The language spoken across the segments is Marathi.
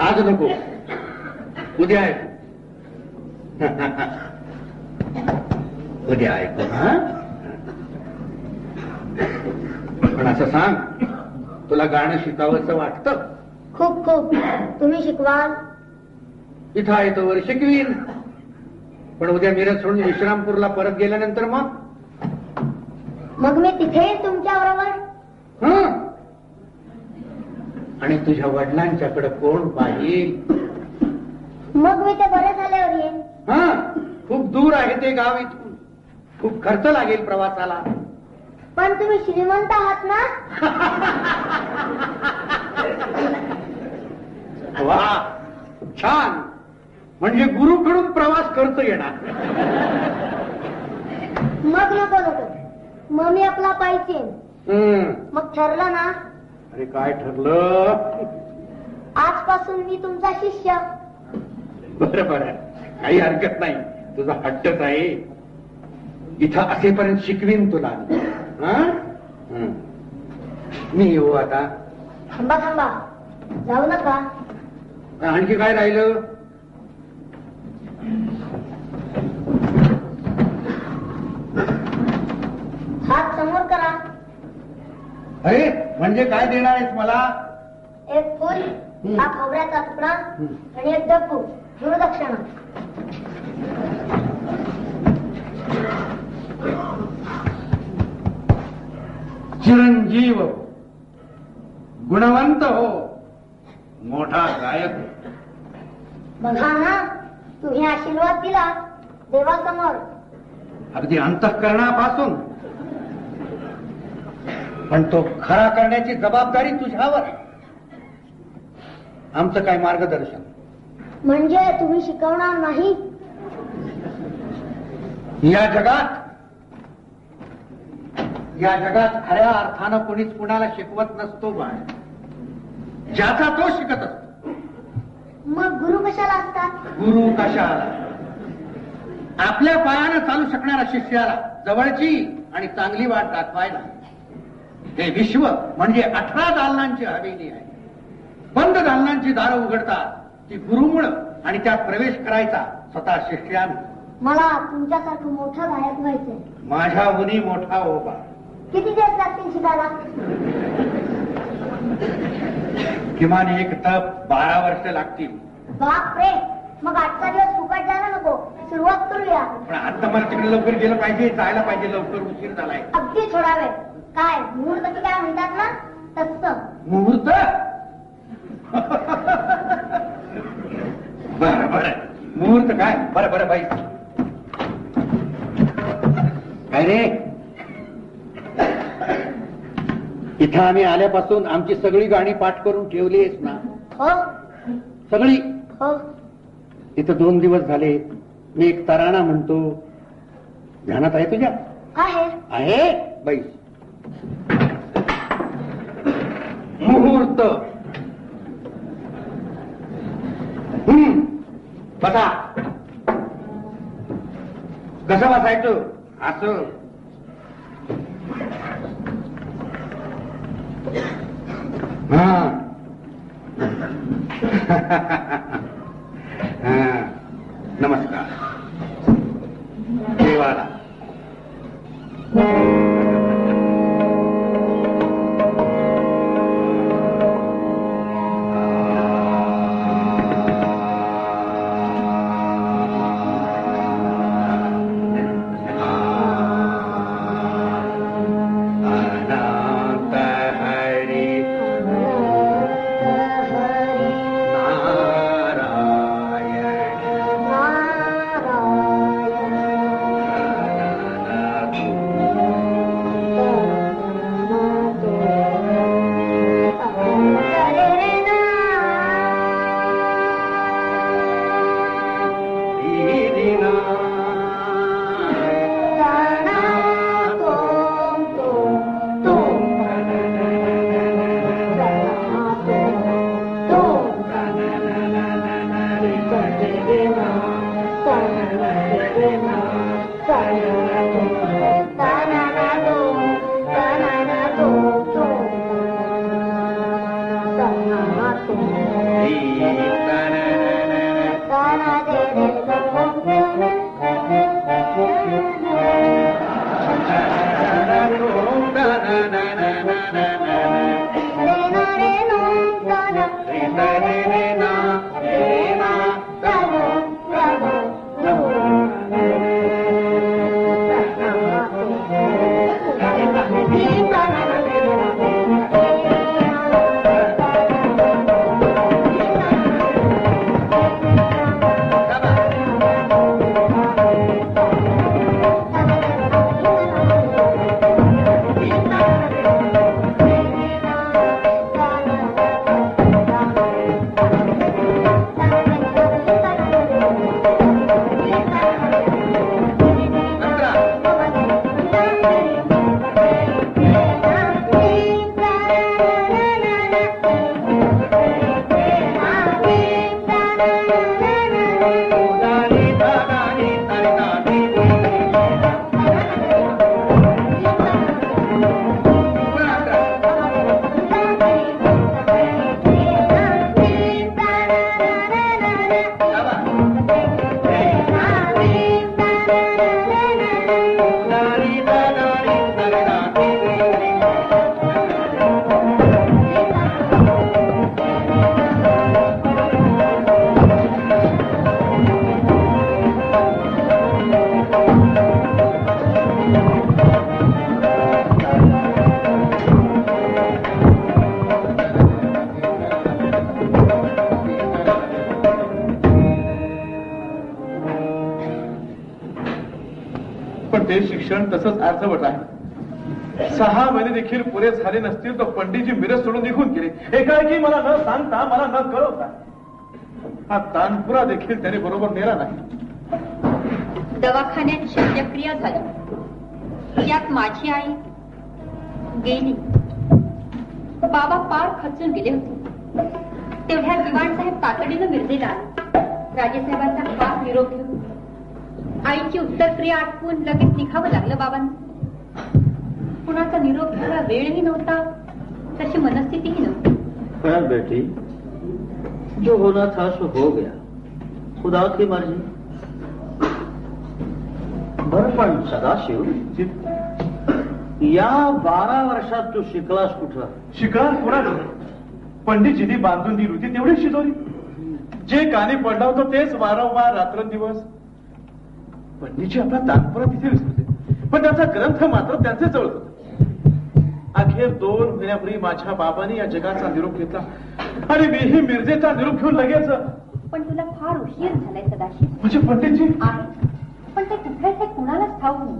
आज नको, उद्या ऐकू. उद्या ऐकू. हा, पण असं सांग, तुला गाणं शिकावंसं वाटतं? खूप खूप. तुम्ही शिकवाल? इथं आहे तोवर शिकवीन, पण उद्या मिरज सोडून विश्रामपूरला परत गेल्यानंतर मग मी तिथे येईल तुमच्या बरोबर. हं, आणि तुझ्या वडिलांच्याकडे कोण पाहिजे? मग मी ते बरे झाल्यावर येईन. हा, खूप दूर आहे ते गाव इथून, खूप खर्च लागेल प्रवासाला. पण तुम्ही श्रीमंत आहात ना? वा, छान. म्हणजे गुरुकडून प्रवास खर्च येणार. मग नको नको, मग मी आपला पाहिजे. मग ठरलं ना? अरे काय ठरलं? आजपासून मी तुमचा शिष्य. बरं बरं, काही हरकत नाही, तुझा हट्टच आहे. इथं असेपर्यंत शिकवीन तुला. मी येऊ आता? थांबा थांबा, जाऊ नका. आणखी काय राहिलं? हात समोर करा. अरे म्हणजे काय देणार आहेस मला? एक फुल, हा खोबऱ्याचा तुकडा आणि एक डब्बू गुरुदक्षिणा. चिरंजीव, गुणवंत हो, मोठा गायक. बघा ना, तुम्ही आशीर्वाद दिला देवासमोर. अगदी अंतःकरणापासून. पण तो खरा करण्याची जबाबदारी तुझ्यावर. आमचं काय मार्गदर्शन? म्हणजे तुम्ही शिकवणार नाही? या जगात खऱ्या अर्थानं कोणीच कुणाला शिकवत नसतो बाळ. ज्याचा तो शिकत असतो. मग गुरु कशाला असतात? गुरु कशाला? आपल्या पायानं चालू शकणाऱ्या शिष्याला जवळची आणि चांगली वाट दाखवायला. हे विश्व म्हणजे 18 दालनांची हवेली आहे. बंद दालनांची दारं उघडतात ती गुरुमुळं, आणि त्यात प्रवेश करायचा स्वतः शिष्यानं. मला तुमच्यासारखं मोठं गायक व्हायचंय. माझ्याहूनही मोठा हो बा. किती दिवस लागतील शिकायला? किमान एक तप 12 वर्ष लागतील. बापरे, मग 8चा दिवस फुकट जायला नको, सुरुवात करूया. पण आता मला तिकडे लवकर गेलं पाहिजे, जायला पाहिजे लवकर, उशीर झालाय. अगदी थोडा वेळ. काय मुहूर्त की काय म्हणतात ना, तसं. मुहूर्त? बरं बरं, मुहूर्त काय? बरं बरं बाई. काय रे, इथं आम्ही आल्यापासून आमची सगळी गाणी पाठ करून ठेवली आहेस ना? हो. सगळी? हो. इथं 2 दिवस झाले मी एक तराणा म्हणतो, ध्यानात आहे तुझ्या? आहे. आहे बाई. मुहूर्त. बसा. कसं बसायचं? असं. हा. नमस्कार. देवाला. Thank you. ते शिक्षण तसंच अर्धवट आहे. 6 महिने देखील पुरे झाले नसतील तर पंडितजी मिरज सोडून निघून गेले. एकाएकी मला न सांगता, मला न कळवता. हा तानपुरा देखील त्याने बरोबर नेला नाही. दवाखान्यात शल्यक्रिया झाली, यात माझी आई गेली. बाबा पार खचून गेले होते. तेवढ्या दिवाण साहेब तातडीनं मिरजेला आले. राजेसाहेबांचा खास निरोप घेऊन आईची उत्तरक्रिया आटपून लगेच निघावं लागलं बाबांना. कुणाचा निरोप घ्यायला वेळही नव्हता, तशी मनस्थितीही नव्हती. खैर बेटी, जो होना था सो हो गया, खुदा की मर्जी. बरं, पण सदाशिव, या 12 वर्षात तू शिकलास कुठं? शिकला कुणाला? पंडितजींनी बांधून दिली होती तेवढी शिकवली. जे कानी पडलं होतं तेच वारंवार रात्रंदिवस. पंडितजी आपला तानपुरा तिथे विसरते, पण त्यांचा ग्रंथ मात्र त्यांचे जवळ होता. अखेर 2 महिन्यापूर्वी माझ्या बाबांनी या जगाचा निरोप घेतला आणि मीही मिरजेचा निरोप घेऊन लगेच. पण तुला फार उशीर झालाय सदाशिव. म्हणजे पंडितजी आहे, पण ते कुठे ते कुणालाच ठाऊक नाही.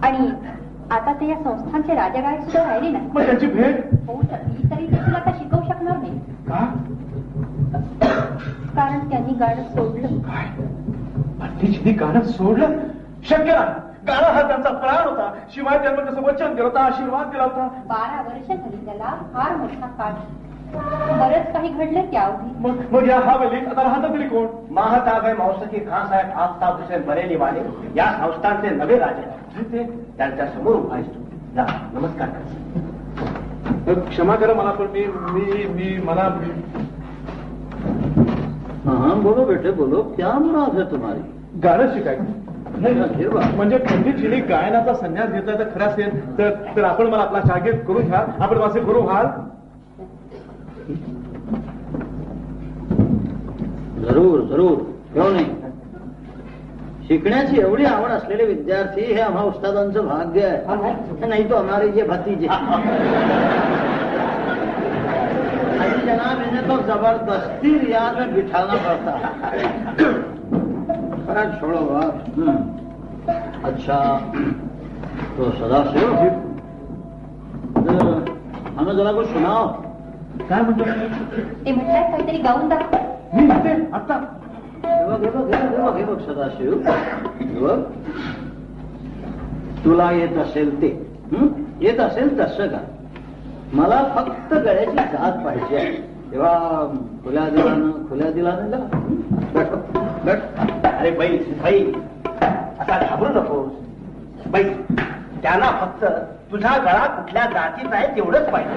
आणि आता ते या संस्थांचे राजगायक सुद्धा राहिले नाही. मग त्यांची भेट होऊ शकली तरी ते तुला आता शिकवू शकणार नाही. का? कारण त्यांनी गाणं सोडलं. काय? पंडितजींनी गाणं सोडलं? शक्य नाही. गाणं हा त्यांचा प्राण होता. शिवाय त्यांना कसं वचन दिलं होतं, आशीर्वाद दिला होता. 12 वर्ष झाली त्याला, फार मोठा काळ. बरंच काही घडलं त्या अवधी. मग या हवेलीत आता राहता तरी कोण? महाताबे मौसकी खान साहेब आफताब हुसेन बरेली वाले या संस्थांचे नवे राजे. त्यांच्या समोर उभा असतो. नमस्कार. क्षमा करा मला, पण मी मला. हाँ बोलो बेटे बोलो, क्या मुराद है तुम्हारी? गाणं शिकायचं. म्हणजे पंडितजींनी गायनाचा संन्यास घेतला तर खरं असेल तर आपण मला आपला शागिर्द करून घ्या. आपण माझे गुरु व्हाल. जरूर जरूर, क्यों नाही. शिकण्याची एवढी आवड असलेले विद्यार्थी हे आम्हा उस्तादांचं भाग्य आहे. नाही तो हमारे जे भतीजे. अभी जनाब इन्हें तो जबरदस्ती रियाज में बिठाना पड़ता है. छोड़ो बात. अच्छा तो सदाशिव, हमें जरा कुछ सुनाओ. काय म्हणतो? ते म्हणतात काहीतरी गाऊन दाखव. मी म्हणते आता. हे बघ सदाशिव, बघ, तुला येत असेल ते, येत असेल तसं का. मला फक्त गळ्याची जात पाहिजे आहे. तेव्हा खुल्या दिलानं जा. अरे बाई आता घाबरू नकोस. बाई, त्यांना फक्त तुझा गळा कुठल्या जातीचा आहे तेवढंच पाहिजे.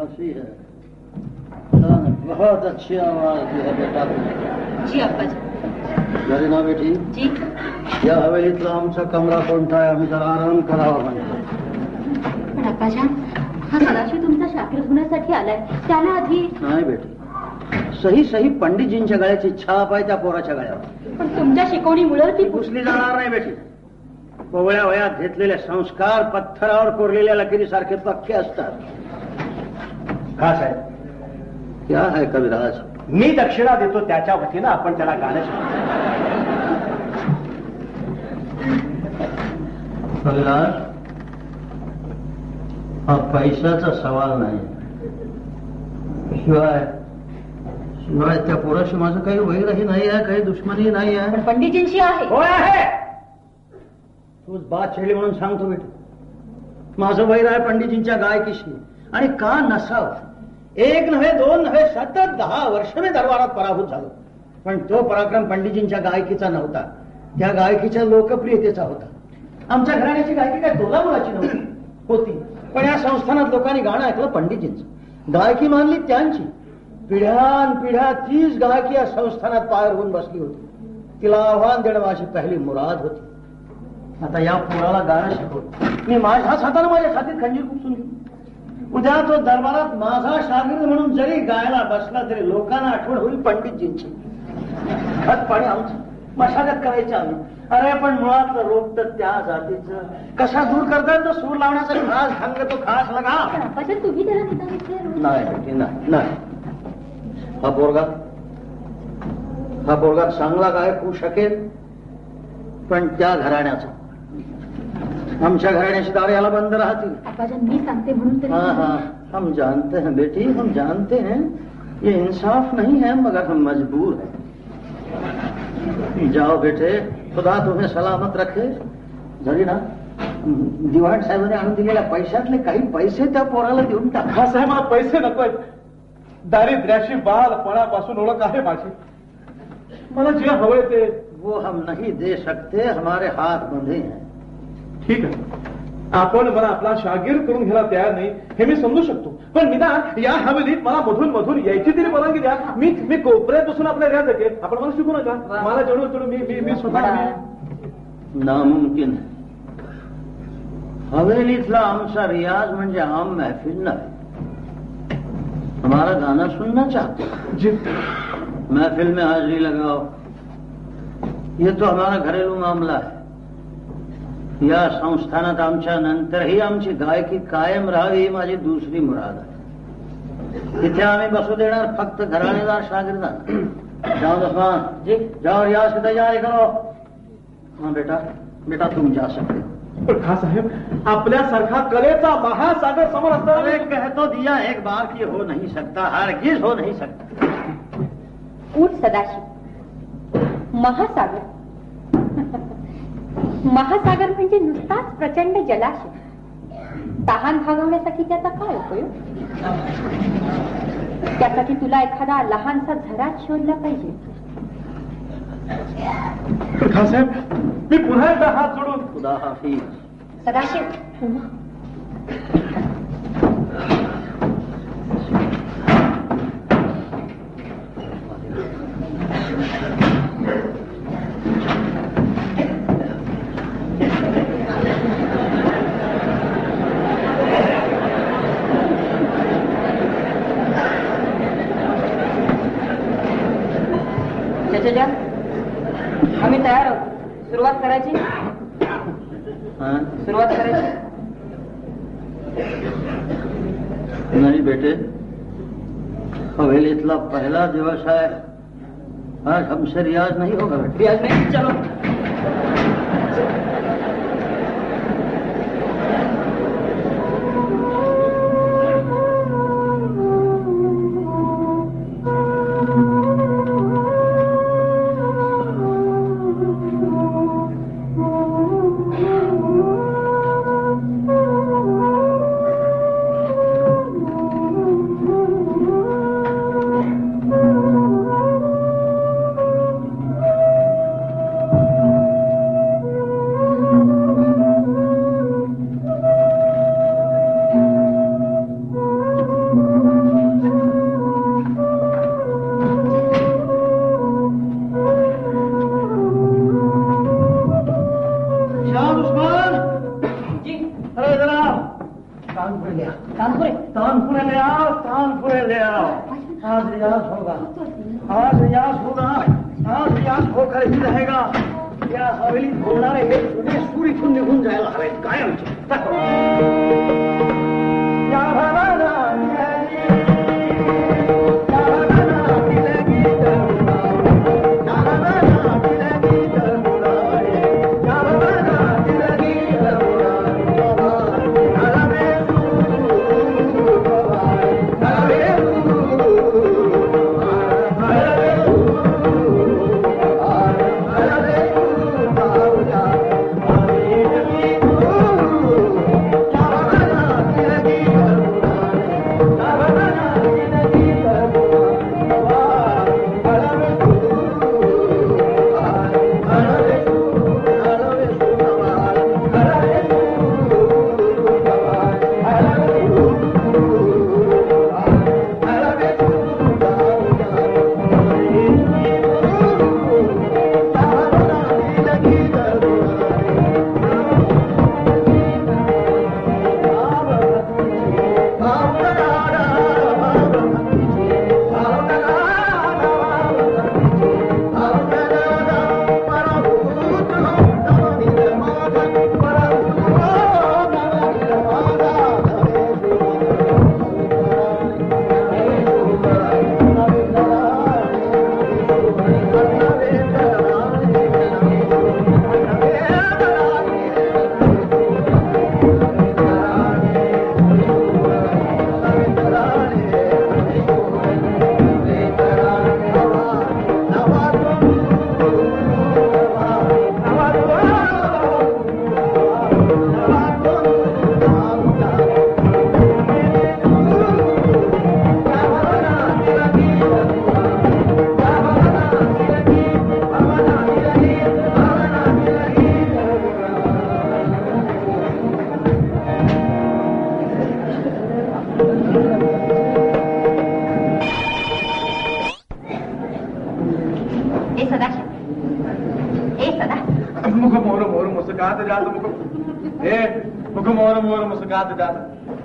उदासी है। बहुत अच्छी आवाज दी है बेटा। जी अप्पाजी. घरी ना बेटी, जी. या हवेलीतला आमचा कमरा कोणता आहे? आम्ही जरा आराम करावा म्हणतो. पण अप्पाजान, हा सदाशिव तुमचा शाकीर होण्यासाठी आलाय, त्याला आधी. नाही बेटी, सही सही पंडितजींच्या गळ्याची छाप आहे त्या पोराच्या गळ्यावर. पण तुमच्या शिकवणीमुळे ती पुसली जाणार नाही बेटी. कोवळ्या वयात घेतलेले संस्कार पत्थरावर कोरलेल्या लकीरीसारखे पक्के असतात. का साहेब? क्या है कविराज? मी दक्षिणा देतो त्याच्या वतीनं आपण त्याला गाणं शिकवू. कविराज, हा पैशाचा सवाल नाही. शिवाय त्या पोराशी माझं काही वैरही नाही आहे, काही दुश्मनी नाही आहे. पण पंडितजींशी आहे. होय आहे. तूच बात छेडली म्हणून सांगतो बेटी. माझं वैर आहे पंडितजींच्या गायकीशी. आणि का नसावं? एक नव्हे, दोन नव्हे, सतत 10 वर्ष मी दरबारात पराभूत झालो. पण तो पराक्रम पंडितजींच्या गायकीचा नव्हता, त्या गायकीच्या लोकप्रियतेचा होता. आमच्या घराण्याची गायकी काय तोलामोलाची नव्हती, होती. पण या संस्थानात लोकांनी गाणं ऐकलं पंडितजींचं, गायकी मानली त्यांची. पिढ्यानपिढ्या तीच गायकी या संस्थानात पायर होऊन बसली होती. तिला आव्हान देणं माझी पहिली मुराद होती. आता या पोराला गाणं शिकवलं. मी माझ्याच हातानं माझ्या छातीत खंजीर खुपसून घेऊ. उद्या तो दरबारात माझा शागिर्द म्हणून जरी गायला बसला तरी लोकांना आठवण होईल पंडितजींची. खत पाणी आमचं, मशागत करायची आम्ही. अरे पण मुळातलं रोग तर त्या जातीचं. कसा दूर करता येईल तो सूर लावण्याचा खास ढंग, तो खास लगा. अप्पाजान, तुम्ही त्याला निदान नाही बेटी, नाही. हा पोरगा चांगला गायक होऊ शकेल, पण त्या घराण्याचा. आमच्या घराण्याची दारे याला बंद राहतील. अप्पाजान, मी सांगते म्हणून तरी. हाँ, हम जानते हैं बेटी, हम जानते हैं. ये इंसाफ नहीं है, मगर हम मजबूर हैं. जाओ बेटे, खुदा तुम्हें सलामत रखे. जरी ना दिवाण साहेबांनी आणून दिलेल्या पैशातले काही पैसे त्या पोराला देऊन टाक. हा साहेब, मला पैसे नकोय. दारिद्र्याशी बालपणापासून ओळख आहे माझी. मला जे हवंय ते. वो हम नहीं दे सकते, हमारे हाथ बंधे हैं. ठीक आहे, आपण मला आपला शागीर करून घ्यायला तयार नाही हे मी समजू शकतो. पण निदान या हवेलीत मला मधून मधून यायची तरी परवानगी द्या. मी कोपऱ्यात बसून आपल्या घरात जाते. आपण मला शिकू नका. मला जेवढं तेवढं मी स्वतः. नामुमकिन. हवेलीतला आमचा रियाज म्हणजे आम महफिल नाही. हमारा गाना सुनना चाहते हो? जी. महफिल में हाजिरी लगाओ. ये तो हमारा घरेलू मामला है. या संस्थानात आमच्या नंतरही आमची गायकी कायम राहावी ही माझी दुसरी मुराद आहे. इथे आम्ही बसू देणार फक्त घराणेदार शागिर्दांना. जाओ दसमान जी, जाओ रियाज की तैयारी करो. हाँ बेटा तुम जा सकते हो. पण खा साहेब, आपल्यासारखा कलेचा महासागर समोर असताना. कह तो दिया एक बार की हो नहीं सकता, हरगिज हो नहीं सकता. उठ सदाशिव. महासागर. महासागर म्हणजे नुसताच प्रचंड जलाशय. तहान भागवण्यासाठी त्याचा काय उपयोग? त्यासाठी तुला एखादा लहानसा झरात शोधला पाहिजे. खा साहेब, मी पुन्हा एकदा हात जोडून. खुदा हाफिज. सदाशिव. आम्ही तयार आहोत. सुरुवात करायची. नहीं बेटे, हवेलीतला पहला दिवस है. आज हमसे रियाज नहीं होगा. रियाज नहीं. चलो. कानपुर ले आओ, कानपुरे कानपुर ले आओ, कानपुर ले आओ। आज रियाज होगा, आज रियाज होगा, आज रियाज होकर ही रहेगा। या हवेली बोलणारे हे जुने सूर इथून निघून जायला हवेत कायमचे.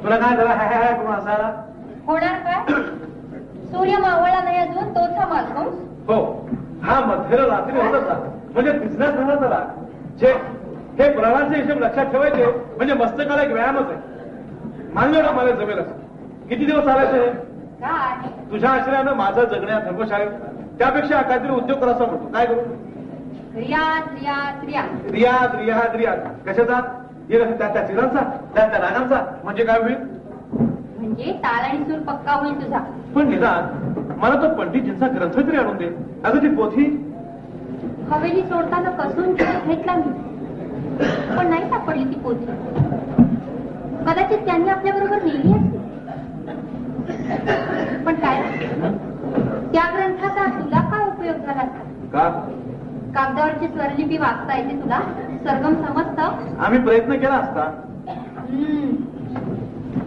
तुला काय झालं हसायला होणार काय? सूर्य मावळला नाही अजून तोच हा मालकंस. हो, हा मध्यरात्री होता म्हणजे बिझनेस झाला जरा जे हे प्रवाहाचे हिशोब लक्षात ठेवायचे म्हणजे मस्तकाला एक व्यायामच आहे. मानलं ना मला जमेल असं. किती दिवस चालायचे काय? तुझ्या आश्रयानं माझं जगण्यात धर्मशाळेत त्यापेक्षा काहीतरी उद्योग करायचा म्हणतो. काय करू? रियाज रियाज रियाज रियाज रियाज रियाज कशाचा? त्या चिरांचा त्या रागांचा म्हणजे काय होईल? म्हणजे ताल आणि सूर पक्का होईल तुझा. पण निदान मला तो पंडितजींचा ग्रंथ तरी आणून दे. अगं ती पोथी हवेली सोडताना कसून घेतला मी, पण नाही सापडली ती पोथी. कदाचित त्यांनी आपल्या बरोबर नेली असते. पण काय त्या ग्रंथाचा तुला काय उपयोग झाला असता? का? कागदावरची स्वरलिपी वाचता येते तुला? सरगम समजतं? आम्ही प्रयत्न केला असता.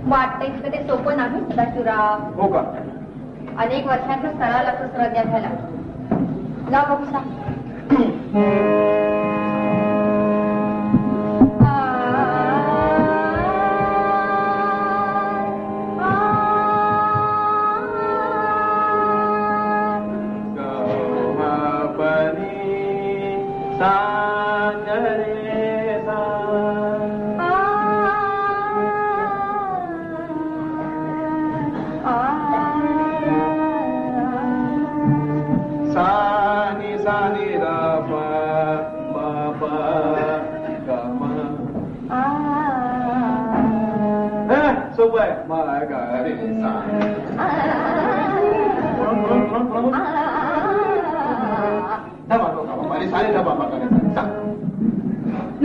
वाटतंय तिथं ते सोपं नाही सदाशिवराव. हो का? अनेक वर्षांचा सराव लागतो श्रद्धा घ्यायला. जा बघू सांग.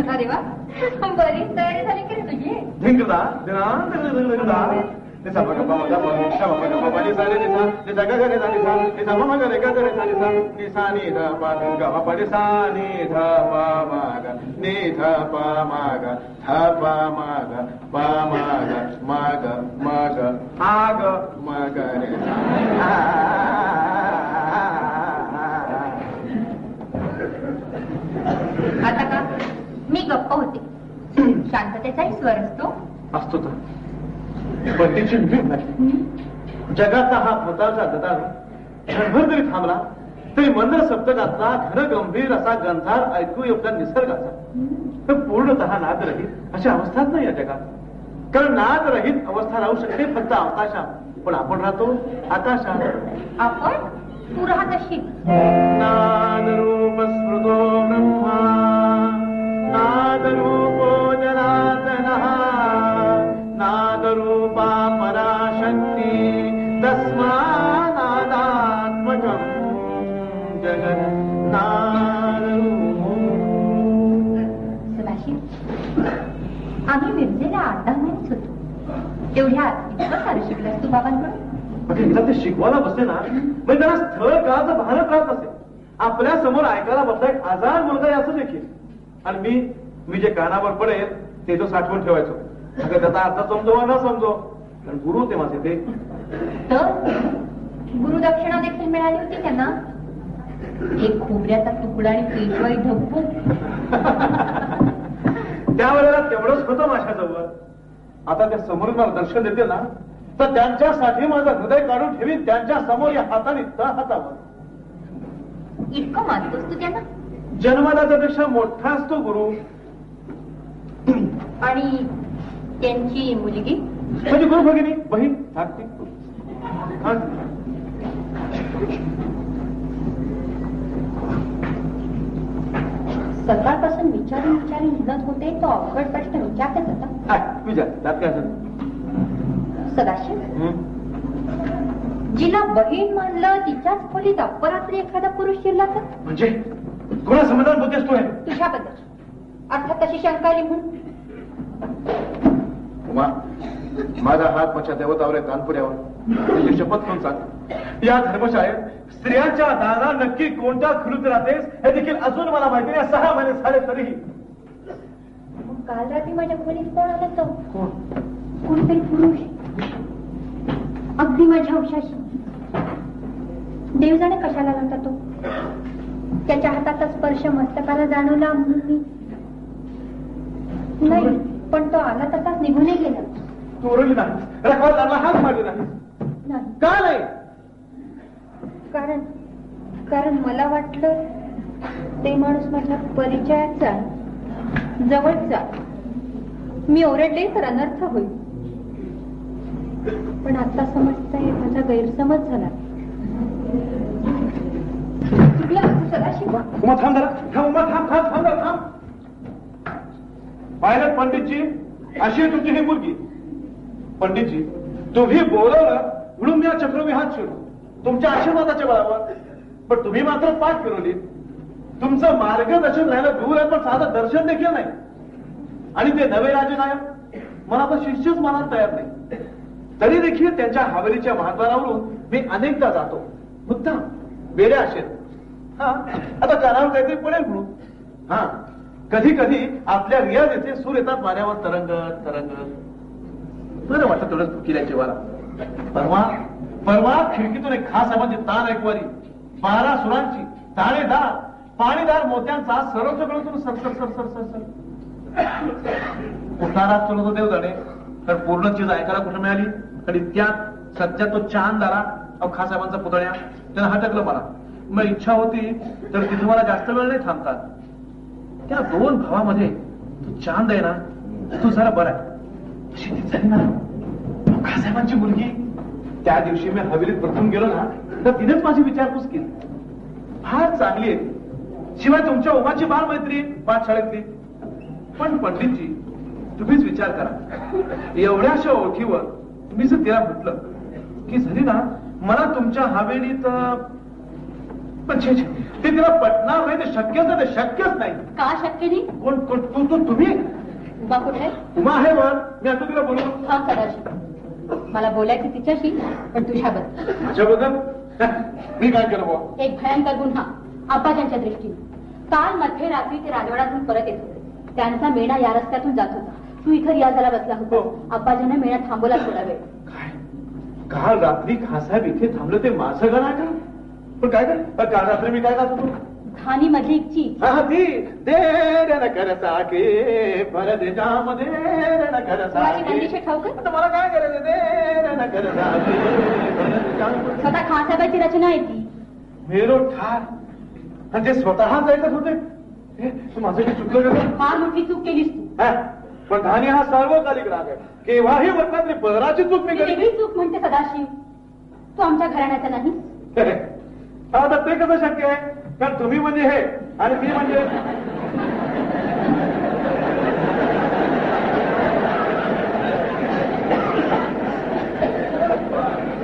अरे वा, बरीच तयारी झाली की तुझी. धिंकला आता का मी गप्प होते. शांततेचाही स्वर असतो. असतो तर पंडितची भीड नाही. जगाचा हा भोताचा गदारोळ क्षणभर जरी थांबला तरी मंद सप्तकातला घन गंभीर असा गंधार ऐकू येऊन निसर्गाचा तर पूर्णतः नाद रहित अशा अवस्थाच नाही या जगात. कारण नाद रहित अवस्था राहू शकते फक्त आकाशात, पण आपण राहतो आकाशात. आपण तू राहत अशी नाद रूप स्मृतो ब्रह्मा नाद रूपो जनार्दनः नाद रूपा पराशक्ती तस्मानादात्मकम् जगत् नादरूपो. सदाशिव, आम्ही मिरजेला 8-10 महिनेच होतो. तेवढ्यात इतकं सारं शिकलास तू बाबांकडून? हिला ते शिकवायला बसते ना म्हणजे त्यांना स्थळ काळाचं भान कळत नसेल. आपल्या समोर ऐकायला बसला एक आजार मुलगा आहे असं देखील. आणि मी जे कानावर पडेल ते तो साठवून ठेवायचो. अगं त्याचा अर्थ समजो न समजो, कारण गुरु ते माझे ते. तर गुरुदक्षिणा देखील मिळाली होती त्यांना. एक खोबऱ्याचा तुकडा आणि पेशवाई ढब्बू. त्यावेळेला तेवढंच होतं माझ्याजवळ. आता त्या समोरून मला दर्शन देते ना तर त्यांच्यासाठी माझं हृदय काढून ठेवीन त्यांच्या समोर या हाताने त्या हातावर. इतकं मानतोस तू त्यांना? जन्मदात्यापेक्षा मोठा असतो गुरु. आणि त्यांची मुलगी म्हणजे गुरु भगिनी बहीण धाकटी. सकाळपासून विचारून हिंमत होते तो अवघड प्रश्न विचारतेच होता. विचार त्यात काय झालं? सदाशिव, जिला बहीण मानलं तिच्याच खोलीत अपरात्री एखादा पुरुष शिरला तर? म्हणजे कोणा समाधान होतेस तू? तुझ्याबद्दल अर्थात तशी शंका आली म्हणून. उमा, माझा हात माझ्या देवतावर आहे तानपुड्यावर. तुझी शपथ करून सांग, या धर्मशाळेत स्त्रियांच्या दाना नक्की कोणत्या खोलीत राहतेस हे देखील अजून मला माहिती नाही. 6 महिने झाले तरीही. काल रात्री माझ्या खोलीत कोण आला तो? कोण? कोणतरी पुरुष, अगदी माझ्या हौशाशी. देव जाणे कशाला लागता तो. त्याच्या हाताचा स्पर्श मस्तकाला जाणवला म्हणून मी नाही, पण तो आला तसाच निघूनही गेला. तू ओरडली नाही, रखवाला हात मारली नाही? का नाही? कारण मला वाटलं ते माणूस माझ्या परिचयाचा, जवळचा. मी ओरडले तर अनर्थ होईल, पण आता समजतंय माझा गैरसमज झाला. सदाशिव, उमा थांब जरा. थांब उमा, थांब थांब थांब जरा थांब. पाहिलं पंडितजी, अशी आहे तुमची ही मुलगी. पंडितजी, तुम्ही बोलवलं म्हणून मी चक्रव्यूहात शिरलो तुमच्या आशीर्वादाच्या बळावर. पण तुम्ही मात्र पाठ फिरवली. तुमचं मार्गदर्शन राहिलं दूर आहे, पण साधं दर्शन देखील नाही. आणि ते नवे राजनायक मला आता शिष्यच मानायला तयार नाही. तरी देखील त्यांच्या हवेलीच्या महाद्वारावरून मी अनेकदा जातो. मुद्दाम वेड्या असेल. हा, आता कानावर काहीतरी पडेल म्हणून. हा, कधी कधी आपल्या रियाज येथे सूर येतात माऱ्यावर तरंगत तरंगत. बरं वाटतं थोडं किल्ल्याची वाला. परवा खिडकीतून एक खास आवाज तार ऐकवारी. 12 सुरांची दाणेदार पाणीदार मोत्यांचा सर्वसगळून सरसर सरसर सरसर. उतारात चलतो देव जाणे, तर पूर्ण चीज ऐकायला कुठं मिळाली. आणि त्यात सध्या तो चांद आला खासाहेबांचा पुतळ्या त्यानं हटकलं मला. मग इच्छा होती तर तिथे मला जास्त वेळ नाही थांबतात. त्या 2 भावामध्ये तू चांद आहे ना, तू जरा बरा आहे. तशी ती झाली ना खासाहेबांची मुलगी. त्या दिवशी मी हवेलीत प्रथम गेलो ना तर तिनेच माझी विचारपूस केली. फार चांगली आहे, शिवाय तुमच्या उमाची बाळ मैत्री पाठशाळेतली. पण पंडितजी, तुम्हीच विचार करा, एवढ्याशा ओळखीवर मी जर तिला म्हटलं की झाली ना मला तुमच्या हवेलीत, पण ते तिला पटणार नाही. ते शक्यच नाही, ते शक्यच नाही. का शक्य नाही? कोण तुम्ही? उमा कुठे? उमा आहे वर. मी आता तिला बोलू. हा सदाशिव, मला बोलायचं तिच्याशी, पण तुझ्याबद्दल. माझ्याबद्दल मी काय केलं बुवा? एक भयंकर गुन्हा आप्पाजांच्या दृष्टीने. काल मध्यरात्री ते राजवाड्यातून परत येत होते. त्यांचा मेणा या रस्त्यातून जात होता. तू इथं रियाजाला बसला होता. आप्पाजांना मेणा थांबवला थोडा वेळ. काय काल रात्री खासाहेब इथे थांबलं ते माझं गाणं आहे का? पण काय काय काल रात्री मी काय गात होतो? खानी मधली एक चीज. हा ती दे न कर साके परदेशामध्ये न कर साके. ठाऊक आता मला काय करायचं ते? स्वतः खासाहेबाची रचना आहे ती. मेरो ठार आणि ते स्वतःच ऐकत होते. माझं काही चुकलं का? फार मोठी चूक केलीस तू. पण धानी हा सार्वकालिक राग आहे. केव्हाही वर्षातली बहराची चूक मी ती केली. वेगळी चूक म्हणते सदाशिव. तू आमच्या घराण्याचा नाही. आता ते कसं शक्य आहे? कारण तुम्ही म्हणजे हे आणि मी म्हणजे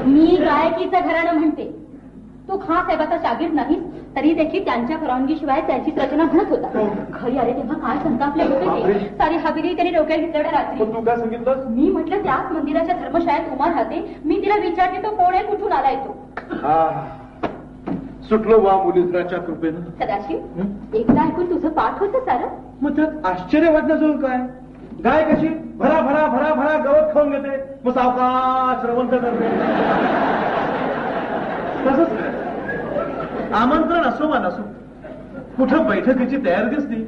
मी गायकीचं घराणं म्हणते. तू खासाहेबाचा शागीर नाही तरी देखील त्यांच्या परवानगीशिवाय त्याचीच रचना म्हणत होता. घरी आले तेव्हा काय संतापले होते ते. सारी हवेली त्याने डोक्यात घेतल्या रात्री. तू काय सांगितलं? मी म्हटलं त्याच मंदिराच्या धर्मशाळेत उमा राहते. मी तिला विचारते तो कोण आहे, कुठून आलाय तो. सुटलो वा मुलींद्राच्या कृपेनं. सदाशिव एकदा ऐकून तुझं पाठ होतं सारं. मग त्यात आश्चर्य वाटण्याजोग काय? गाय कशी भरा भरा भरा भरा गवत खाऊन घेते, मग सावकाश श्रवंत करते. तसंच आमंत्रण असो वा नसो, कुठं बैठकीची तयारी दिसली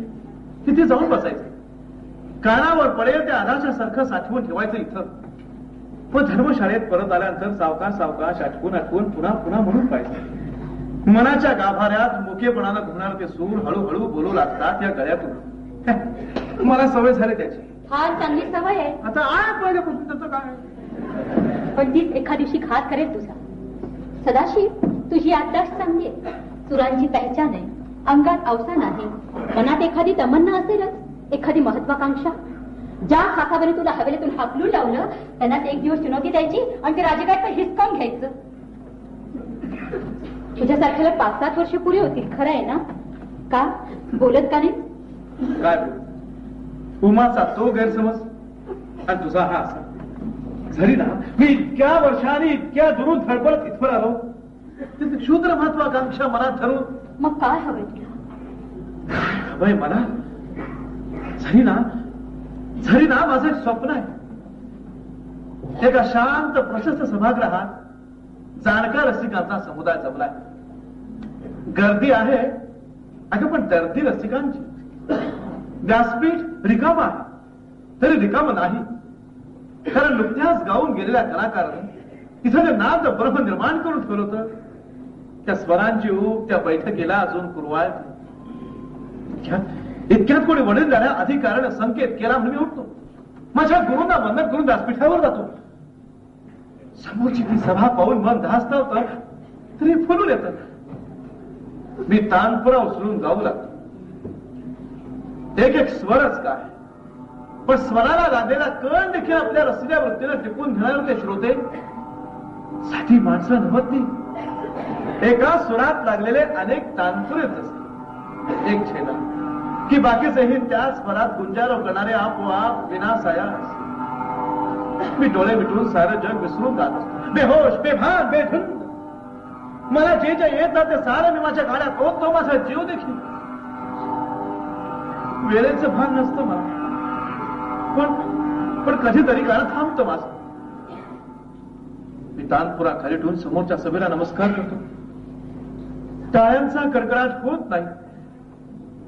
तिथे जाऊन बसायचं. कानावर पडेल त्या आधारच्या सारखं साठवून ठेवायचं इथं. पण धर्मशाळेत परत आल्यानंतर सावकाश सावकाश आठवून आठवून पुन्हा पुन्हा म्हणून पाहिजे. मनाच्या गाभाऱ्यात मुकेपणानं घुमणार ते सूर हळूहळू बोलू लागतात या गळ्यातून. मला सवय झाली त्याची. फार चांगली सवय आहे. आता आठ वाजेपासून त्याचं काय? पण तीच एका दिवशी घात करेल तुझा. सदाशिव तुझी याददाश्त चांगली आहे. सुरांची पहचान आहे. अंगात अवसान आहे. मनात एखादी तमन्ना असेलच, एखादी महत्वाकांक्षा. ज्या खासावरी तुला हवेलीतून हाकलून लावलं त्यांनाच एक दिवस चुनवती द्यायची आणि ते राजगाट हिसकावून घ्यायचं. तुझ्यासारख्याला 5-7 वर्ष पुरे होतील. खरं आहे ना? का बोलत का नाही? काय उमाचा तो गैरसमज आणि तुझा हा असा. झरी ना मी इतक्या वर्षांनी इतक्या दुरून धडपडत इथवर आलो. तिथे क्षुद्र महत्वाकांक्षा मनात ठरवून मग काय हवंय तुला? हवंय मला झरी ना माझं एक स्वप्न आहे. एका शांत प्रशस्त सभागृहात जाणकार रसिकांचा समुदाय जमलाय. गर्दी आहे अगं पण दर्दी रसिकांची. व्यासपीठ रिकाम आहे तरी रिकाम नाही. कारण नुकत्याच गाऊन गेलेल्या कलाकारानं इथं जे नाद ब्रह्म निर्माण करून ठेवलं होतं त्या स्वरांची ऊब त्या बैठकीला अजून कुरवाळ. इतक्यात कोणी वडील झाल्या अधिकाऱ्यानं संकेत केला म्हणून मी उठतो. माझ्या गुरूंना वंदन करून व्यासपीठावर जातो. समोरची ती सभा पाहून मन धास्तावतं तरी फुलून येतं. मी तानपुरा उचलून गाऊ लागतो. एक एक स्वरच काय पण स्वराला लागलेला कण देखील आपल्या रसिल्या वृत्तीला टिपून घेणार होते श्रोते. साधी माणसं नव्हती. एका सुरात लागलेले अनेक तानपुरेच असते. एक छेदा की बाकीचेही त्या स्वरात गुंजारो करणारे आपोआप विनाशाया. मी डोळे मिटून सारं जग विसरून जात असतो. बेहोश बेभान बेधुंद. मला जे जे येत ना ते सारं मी माझ्या गाड्यात होतो. माझा जीव देखील. वेळेचं भान नसतं मला पण कधीतरी गाणं थांबतं माझं. मी तानपुरा खाली ठेवून समोरच्या सभेला नमस्कार करतो. टाळ्यांचा कडकडाट होत नाही.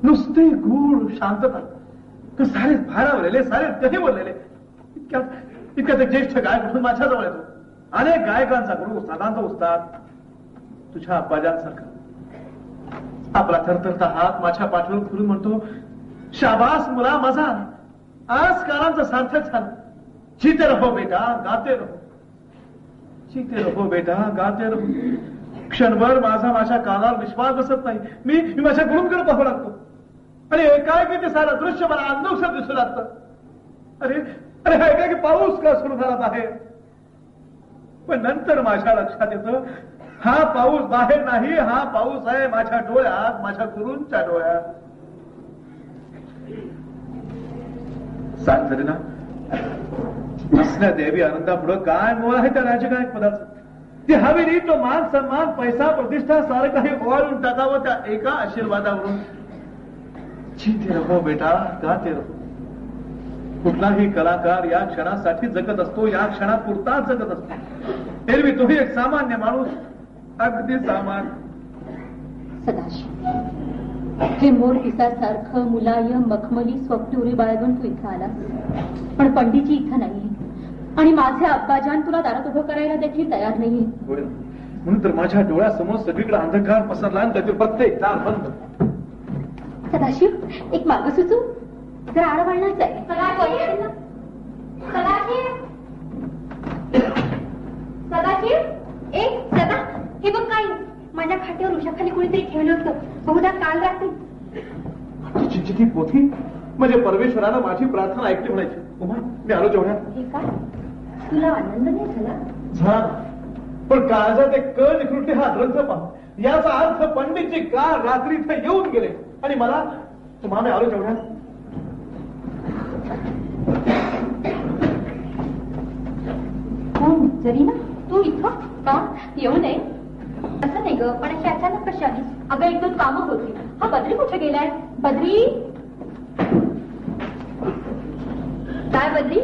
नुसते गूढ शांतता. सारे भारावलेले सारे कधी बोललेले. इतक्यात एक ज्येष्ठ गायक उठून माझ्या जवळ येतो. अनेक गायकांचा गुरु साधांचा उस्ताद तुझ्या आप्पाजांसारखा. आपला थरथरता हात माझ्या पाठीवर फिरून म्हणतो, शाबास मुला माझा, आज काळांचं सार्थक झालं. जीते रहो बेटा गाते रहो. जीते रहो बेटा गाते रहो. क्षणभर माझ्या कानावर विश्वास बसत नाही. मी माझ्या गुरूंकडे पाहू लागतो आणि एकाएकी ते सारं दृश्य मला अंधोक्षात दिसू लागतं. अरे अरे ऐका की पाऊस का सुरू झाला बाहेर. पण नंतर माझ्या लक्षात येतं हा पाऊस बाहेर नाही, हा पाऊस आहे माझ्या डोळ्यात, माझ्या गुरूंच्या डोळ्यात. सांग तरी ना असल्या देवी आनंदापुढं काय मोल आहे त्या राजगायक पदाचं. ती हवेली तो मान सन्मान पैसा प्रतिष्ठा सारं काही ओवाळून टाकावं त्या एका आशीर्वादावरून. जीते रहो बेटा गाते रहो. कुठलाही कलाकार या क्षणासाठी जगत असतो, या क्षणापुरताच जगत असतो. एरवी तोही एक सामान्य माणूस, अगदी सामान्य. सदाशिव हे मोर पिसासारखं मुलायम मखमली स्वप्न उरी बाळगून तू इथं आला. पण पंडितजी इथं नाही. आणि माझे अब्बाजान तुला दारात उभं करायला देखील तयार नाहीये. म्हणून तर माझ्या डोळ्यासमोर सगळीकडे अंधकार पसरला आणि त्यातील प्रत्येक दार बंद. सदाशिव, एक मार्ग सुचू. जरा आडवळणाच आहे. सदाशिव, एक सदा, हे बघ काय माझ्या खात्यावर उशाखाली कोणीतरी ठेवलं होतं. बहुधा काल रात्री. तुझी ती पोथी म्हणजे परमेश्वरानं माझी प्रार्थना ऐकली म्हणायची. उमा, मी आलो जेवढ्यात. हे काय, तुला आनंद नाही झाला? झाला, पण काळजात एक कळ निकृष्टी हा ग्रंथ पहा. याचा अर्थ पंडितजी काल रात्री इथे येऊन गेले आणि मला तुम्हाला आलो जेवढ्यात. कोण, जरीना? तू इथं का? येऊ नये असं नाही ग, पण अशी अचानक कशी आलीस? अगं एक दोन कामं होती. हा बद्री कुठे गेलाय? बद्री, काय बद्री,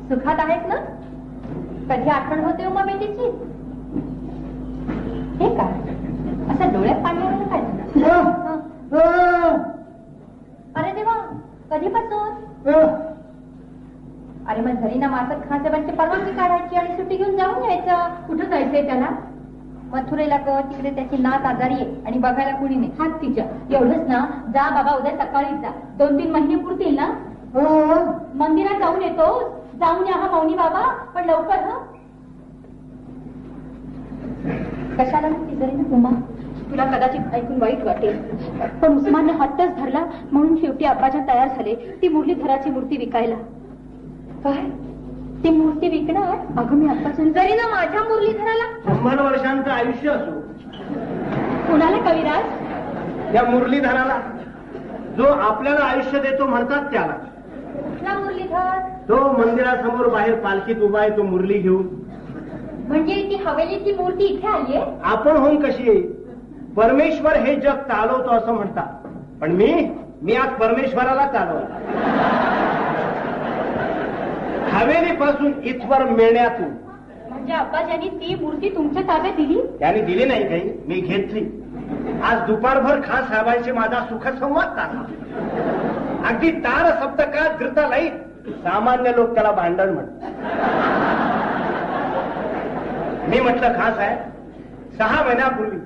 सुखात आहेत ना? कधी आठवण होते उमा बेटीची? हे काय असं डोळ्यात पाणी आलं काय झालं? अरे देवा, कधीपासून? अरे मग झरीना मासत खासाहेबांची परवानगी काढायची आणि सुट्टी घेऊन जाऊन यायचं. कुठं जायचंय त्याला? मथुरेला ग, तिकडे त्याची नात आजारी आहे आणि बघायला कुणी नाही. हात तिच्या एवढंच ना. जा बाबा, उद्या सकाळीच जा. 2-3 महिने पुरतील ना? मंदिरात जाऊन येतो. जाऊन या हा मौनी बाबा, पण लवकर. हा, कशाला म्हणते जरीना उमा? तुला कदाचित ऐकून वाईट वाटेल, पण उस्मानने हट्टच धरला म्हणून शेवटी अब्बाजान तयार झाले ती मुरलीधराची मूर्ती विकायला. काय, ती मूर्ती विकणार? अगं मी अब्बाजान. जरीना, माझ्या मुरलीधराला 100 वर्षांचं आयुष्य असो. कुणाला कविराज? या मुरलीधराला, जो आपल्याला आयुष्य देतो म्हणतात त्याला. कुठला मुरलीधर? तो मंदिरासमोर बाहेर पालखीत उभा आहे, तो मुरली घेऊन. म्हणजे ती हवेलीची मूर्ती इथे आलीये? आपण होऊन कशी येईल? परमेश्वर हे जग चालवतो असं म्हणतात, पण मी आज परमेश्वराला चालवतो. हवेलीपासून इथवर मिळण्यातून. म्हणजे अब्बाजांनी ती मूर्ती तुमच्या ताब्यात दिली? त्याने दिली नाही काही, मी घेतली. आज दुपारभर खास साहेबांशी माझा सुखसंवाद चालला. अगदी तार सप्तकात घृता लाईत. सामान्य लोक त्याला भांडण म्हणतात. मी म्हटलं, खास आहे, 6 महिन्यापूर्वी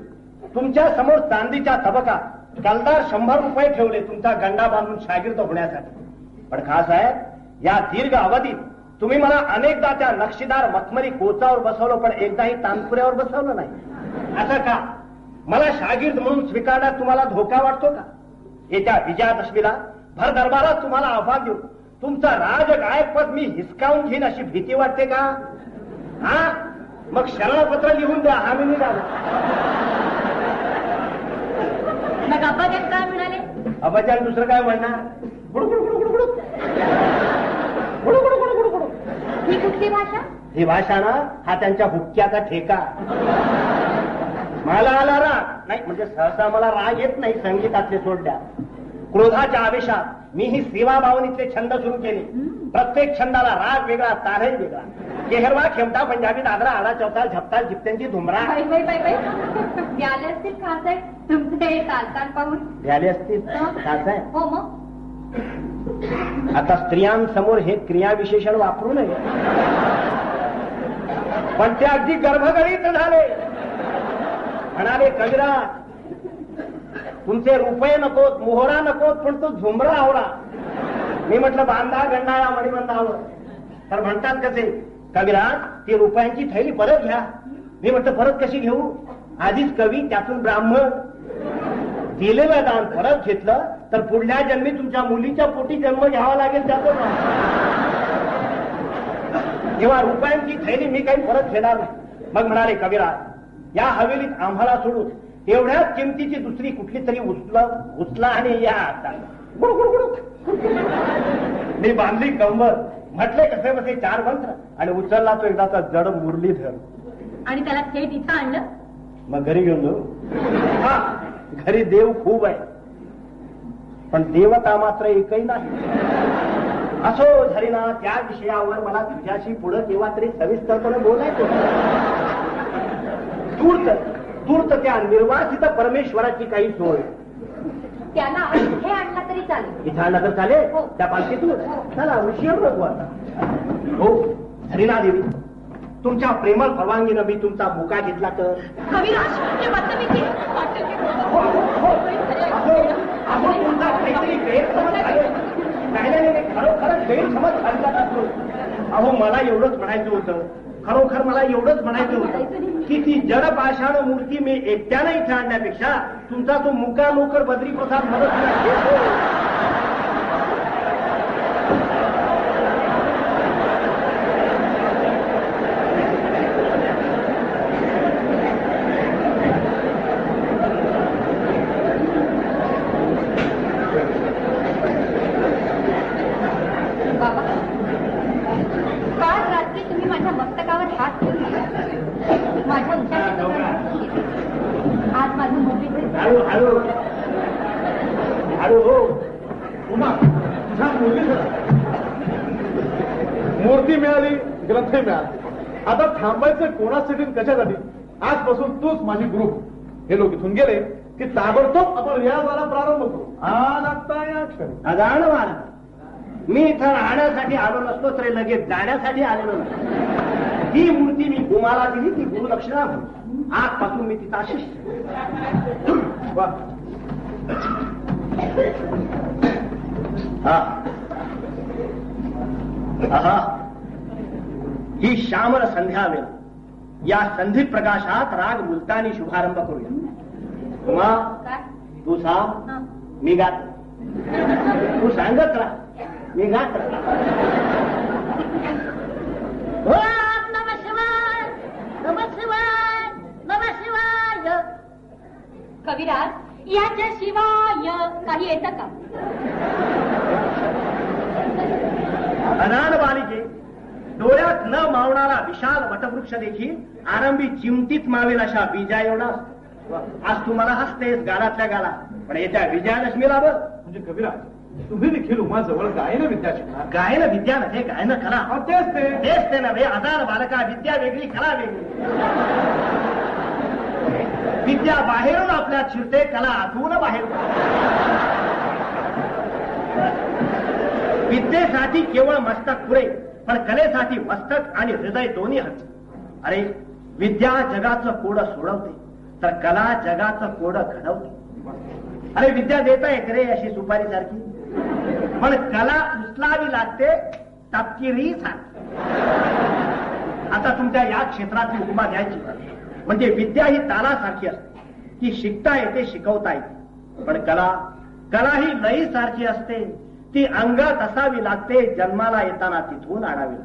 तुमच्या समोर चांदीच्या तबकात कलदार 100 रुपये ठेवले तुमचा गंडा बांधून शागिर्द होण्यासाठी. पण खास आहे, या दीर्घ अवधीत तुम्ही मला अनेकदा त्या नक्षीदार मखमली कोचावर बसवलं, पण एकदाही तानपुऱ्यावर बसवलं नाही. असं का? मला शागिर्द म्हणून स्वीकारण्यात तुम्हाला धोका वाटतो का? येत्या विजयादशमीला भर दरबारात तुम्हाला आव्हान देऊ तुमचं राजगायकपद मी हिसकावून घेईन अशी भीती वाटते का? हा, मग शरणपत्र लिहून द्या, हा मी निघालो. मग अब्बाजान काय म्हणाले? अब्बाजान दुसरं काय म्हणणार? ही कुठली भाषा? ही भाषा ना, हा त्यांच्या हुक्क्याचा ठेका. मला आला राग नाही, म्हणजे सहसा मला राग येत नाही संगीतातले सोडल्या. क्रोधाच्या आवेशात मी ही सेवाभावनीतले छंद सुरू केले. प्रत्येक छंदाला राग वेगळा, तारही वेगळा. केहरवा, खेमटा, पंजाबी, दादरा, आडा, चौताल, झपताल, जिप्त्यांची धुमरा. द्याले असतील खासाहेब तुमचे तालताल पाहून? द्याले असतील खासाहेब? हो मग. आता स्त्रियांसमोर हे क्रियाविशेषण वापरू नये, पण ते अगदी गर्भगणित झाले. म्हणाले, कविराज तुमचे रुपये नकोत, मोहरा नकोत, पण तो झुमरा आवडा. मी म्हटलं, बांधा गंडाळा मणिबंधावर. तर म्हणतात कसे, कविराज ती रुपयांची थैली परत घ्या. मी म्हटलं, परत कशी घेऊ? आधीच कवी, त्यातून ब्राह्मण. दिलेलं दान परत घेतलं तर पुढल्या जन्मी तुमच्या मुलीच्या पोटी जन्म घ्यावा लागेल. त्याचं तेव्हा रुपयांची थैली मी काही परत घेणार नाही. मग म्हणाले, कविराज या हवेलीत आम्हाला सोडून एवढ्याच किमतीची दुसरी कुठली तरी उचला आणि या. मी बांधली कंबर, म्हटले कसे बसे 4 मंत्र आणि उचलला तो एकदाचा जड मुरलीधर. आणि त्याला थेट इथं आणलं? मग घरी घेऊन जाऊ. हा, घरी देव खूप आहे, पण देवता मात्र एकही नाही. असो झरीना, त्या विषयावर मला तुझ्याशी पुढे केव्हा तरी सविस्तरपणे बोलायचं. तूर्त त्या निर्वासित परमेश्वराची काही सोय. त्याला हे आणला तरी चालेल. इथं आणला तर चालेल? त्या पालखीतून चला, उशीर नको आता. हो, रीना देवी, तुमच्या प्रेमळ परवानगीनं मी तुमचा मुका घेतला तर? कविराज, हे बदतमीजी वाटेल की अहो, तुमचा काहीतरी गैरसमज झाला. नाही, खरोखरच गैरसमज झाला. अहो, मला एवढंच म्हणायचं होतं, खरोखर मला एवढंच म्हणायचं होतं की ती जड पाषाण मूर्ती मी एकट्यानं इथे आणण्यापेक्षा तुमचा तो मुका नोकर बद्री प्रसाद मदत मूर्ती मिळाली, ग्रंथ मिळाले. आता थांबायचं कोणासाठी कशासाठी? आजपासून तूच माझी गुरु. हे लोक इथून गेले की ताबडतोब आपण रियाजाला प्रारंभ करू. आज आता या क्षणी मी इथं राहण्यासाठी आलो नसतो तर लगेच जाण्यासाठी आलेलो नाही. ही मूर्ती मी गुमाला दिली, ती गुरुदक्षिणा म्हणून आजपासून मी तिचा शिष्य. ही श्यामल संध्या वेळ. या संधीत प्रकाशात राग मुलतानी शुभारंभ करूया. उमा, तू सांग, मी गात. तू सांगत राहा, मी गात राहा. नम शिवाय, नम शिवाय, नम शिवाय. कविराज, याच्या शिवाय काही येतं का? अनान बालिके, डोळ्यात न मावणारा विशाल वटवृक्ष देखील आरंभी चिमटीत मावेल अशा बीजा एवढा. आज तुम्हाला हसतेस गालातल्या गाला, पण येत्या विजयादशमीला बघ. म्हणजे कविराज, तुम्ही देखील उमा जवळ गायन विद्या शिकणार. गायन विद्या नव्हे, गायन कला. तेच ते नव्हे. अनार बालका, विद्या वेगळी, कला वेगळी. विद्या बाहेरून आपल्यात शिरते, कला आतून बाहेर. विद्येसाठी केवळ मस्तक पुरे, पण कलेसाठी मस्तक आणि हृदय दोन्ही हवे. अरे, विद्या जगाचं कोड सोडवते, तर कला जगाचं कोड घडवते. अरे, विद्या देता येते रे अशी सुपारी सारखी, पण कला उचलावी लागते तपकिरी सारखी. आता तुमच्या या क्षेत्राची उपमा द्यायची म्हणजे विद्या ही तालासारखी असते, ती शिकता येते, शिकवता येते. पण कला ही लई सारखी असते, ती अंगात असावी लागते, जन्माला येताना तिथून आणावी.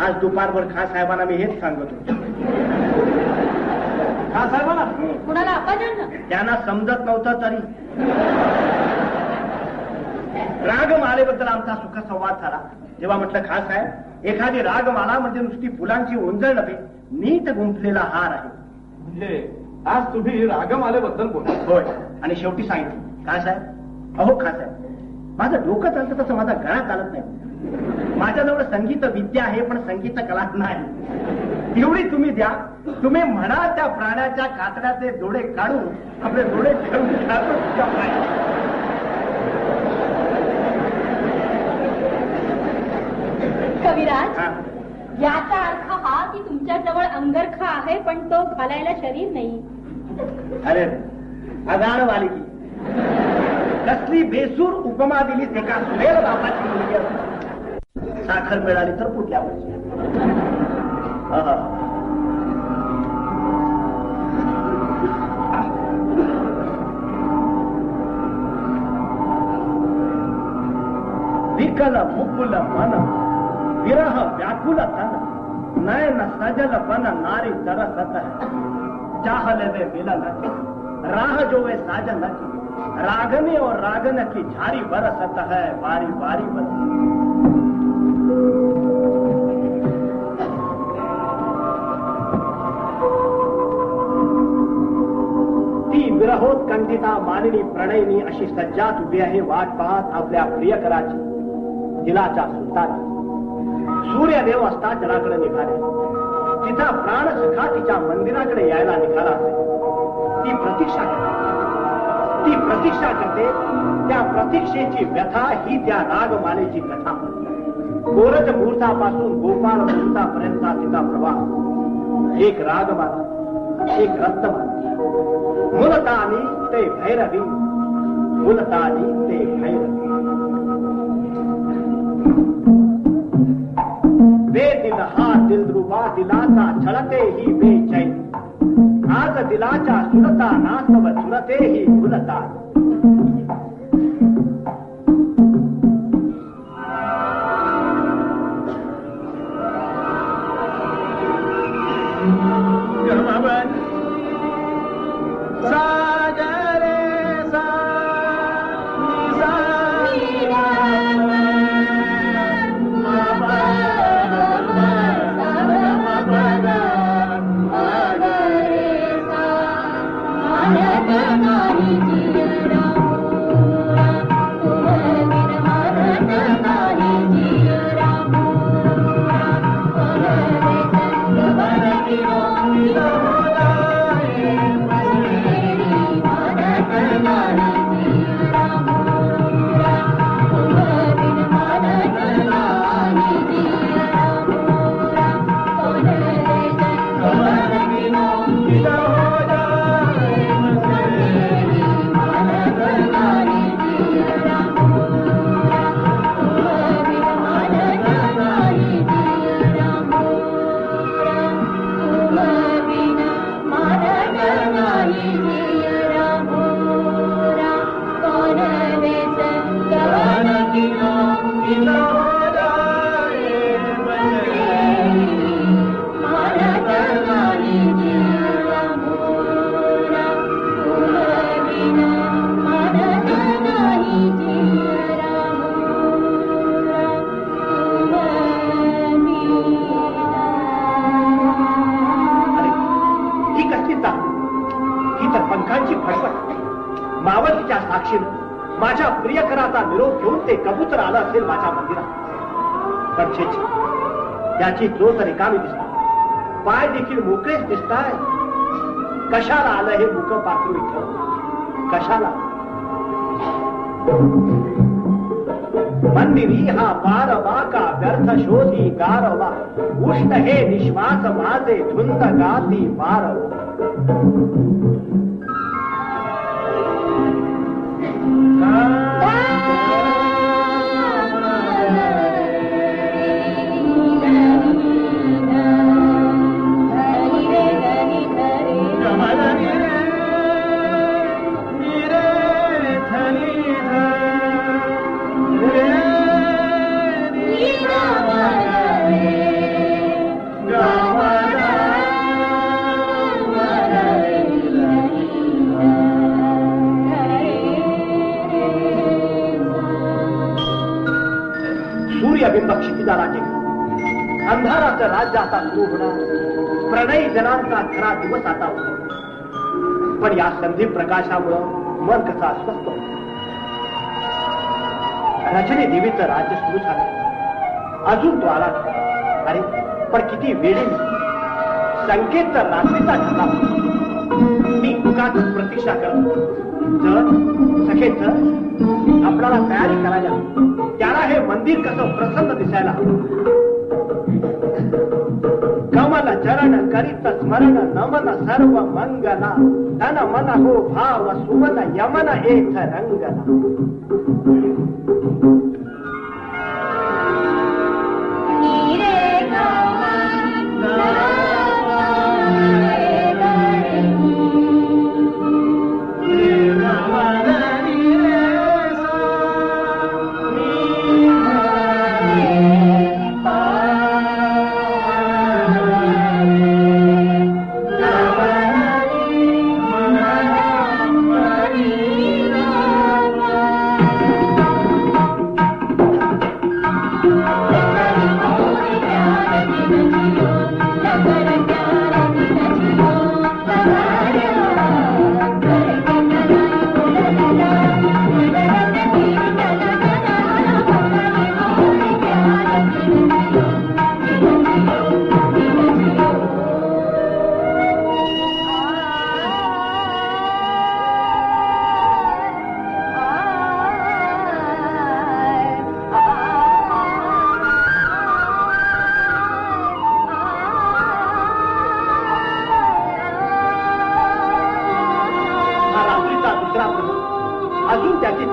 आज दुपारभर खासाहेबांना मी हेच सांगत होतो. खासाहेबांना कुणाला अपाजांना? त्यांना समजत नव्हतं तरी. रागमालेबद्दल आमचा सुखसंवाद झाला तेव्हा म्हटलं, खासाहेब, एखादी रागमाला म्हणजे नुसती फुलांची ओंजळ नव्हे, नीट गुंफलेला हार आहे. म्हणजे आज तुम्ही रागमालेबद्दल बोला? होय. आणि शेवटी सांगितलं, खासाहेब, अहो खासाहेब, माझं डोकं चालतं तसं माझा गळा चालत नाही. माझ्याजवळ संगीत विद्या आहे, पण संगीत कला नाही. एवढी तुम्ही द्या. तुम्ही म्हणा त्या प्राण्याच्या कातड्याचे डोळे काढून आपले डोळे ठेवून. कविराज, याचा अर्थ हा की तुमच्या जवळ अंगरखा आहे, पण तो घालायला शरीर नाही. अरे अगाण बालिकी, कसली बेसूर उपमा दिलीस एका सुरेल बापाची मुलगी. साखर मिळाली तर कुठल्या वर्षी. विकल मुकुल मन, विरह व्याकुल तन, नयन सजल बन नारी तरसत है. चाहले वे मिलन की, राह जो वे साजन की, रागने और रागन की झारी बरसत है, बारी बारी बरस. ती विरहोत्कंठिता मानिनी प्रणयनी अशी सज्जात उभी आहे, वाट पाहत आपल्या प्रियकराची, दिलाच्या सुलतानी. सूर्यदेव असता जलाकडे निघाले. तिचा प्राण सखा तिच्या मंदिराकडे यायला निघाला असेल. ती प्रतीक्षा करते. त्या प्रतीक्षेची व्यथा ही त्या रागमालेची कथा. कोरज मुहूर्तापासून गोपाळ मुहूर्तापर्यंतचा तिचा प्रवाह एक रागमाला, एक रत्नमाला. मुलतानी ते भैरवी, मुलतानी ते भैरवी. बेदिल हा दिलरुबा दिलाचा छळते ही बेचैन. आज दिलाच्या सुरता नासव चुरते ही मुलता. माझ्या प्रियकराचा निरोप घेऊन ते कबूतर आलं असेल माझ्या मंदिरात. पण छेची, त्याची चोच रिकामी दिसतात, पाय देखील मोकळेच दिसताय. कशाला आलं हे मुक पाखरू इथं? कशाला? मंदिरी हा पारवा का व्यर्थ शोधी गारवा. उष्ण हे निश्वास माझे धुंद गाती मारव. सूर्यबिंब क्षितिजाला अंधाराचं राज्य आता सुरू होणार. प्रणयी जनांचा खरा दिवस आता होतो. पण या संधी प्रकाशामुळं मन कसं अस्वस्थ होतं. रजनी देवीचं राज्य सुरू झालं, अजून तो आला. अरे पण किती वेळे संकेत तर रात्रीचा ठरला. मी दुकानात प्रतीक्षा करतो. जर सखे जर आपल्याला तयारी करायला, त्याला हे मंदिर कसं प्रसन्न दिसायला. कमल चरण करीत स्मरण नमन सर्व मंगला. धन मन हो भाव सुमन यमन एक रंगला.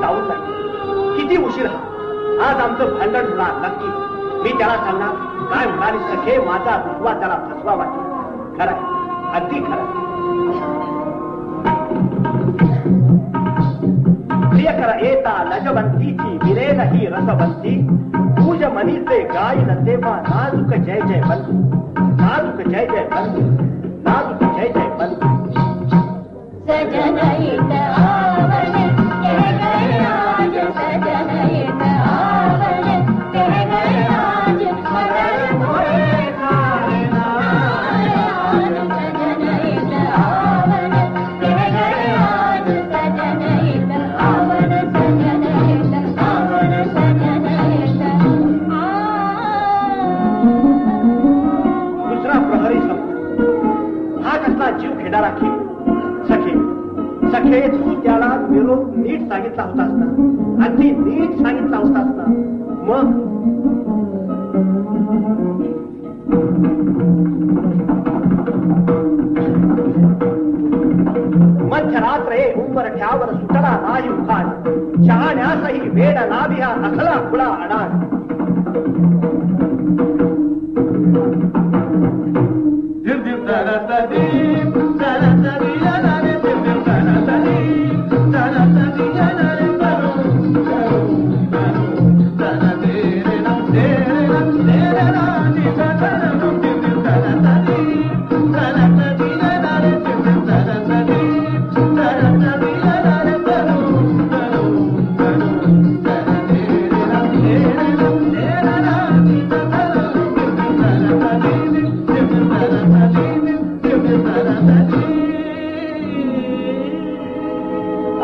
चावून जाईल. किती उशीर हा, आज आमचं भांडण होणार नक्की. मी त्याला सांगणार, काय म्हणाली सखे, माझा रुतवा त्याला फसवा वाटला. खरंय, अगदी खरं. प्रियकर येता लजवंतीची विरेन ही रसवंती, पूज मनीचे गायन तेव्हा नाजुक जय जय बंधू, नाजुक जय जय बंधू, नाजुक जय जय बंधू. सजन एक आवड कह गए आज, सजन एक आवड कह गए आज, मगर मोरे खाना आज. सजन एक आवड कह गए आज, सजन एक आवड, सजन एक आवड, सजन एक दुसरा प्रहरी संपला. हा कसला जीव घेणारा खेळ. सखे तू त्याला निरोप नीट सांगितला होतास ना, अगदी नीट सांगितला होतास ना. मग मध्यरात्र उंबरठ्यावर सुटला नाही उखाण, शहाण्यासही वेड नाभी हा अखला खुळा अडाण.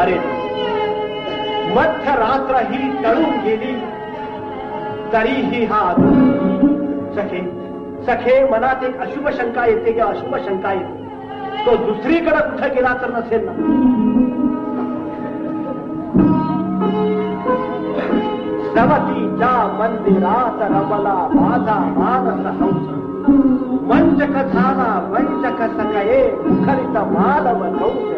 अरे मध्यरात्र ही टळून गेली तरीही हा सखे सखे मनात एक अशुभ शंका येते किंवा अशुभ शंका येते. तो दुसरीकडे कुठं गेला तर नसेल ना. सवतीच्या मंदिरात रमला माझा मानस हंस, वंचक झाला वंचक सकये मुखरित मालव कंस.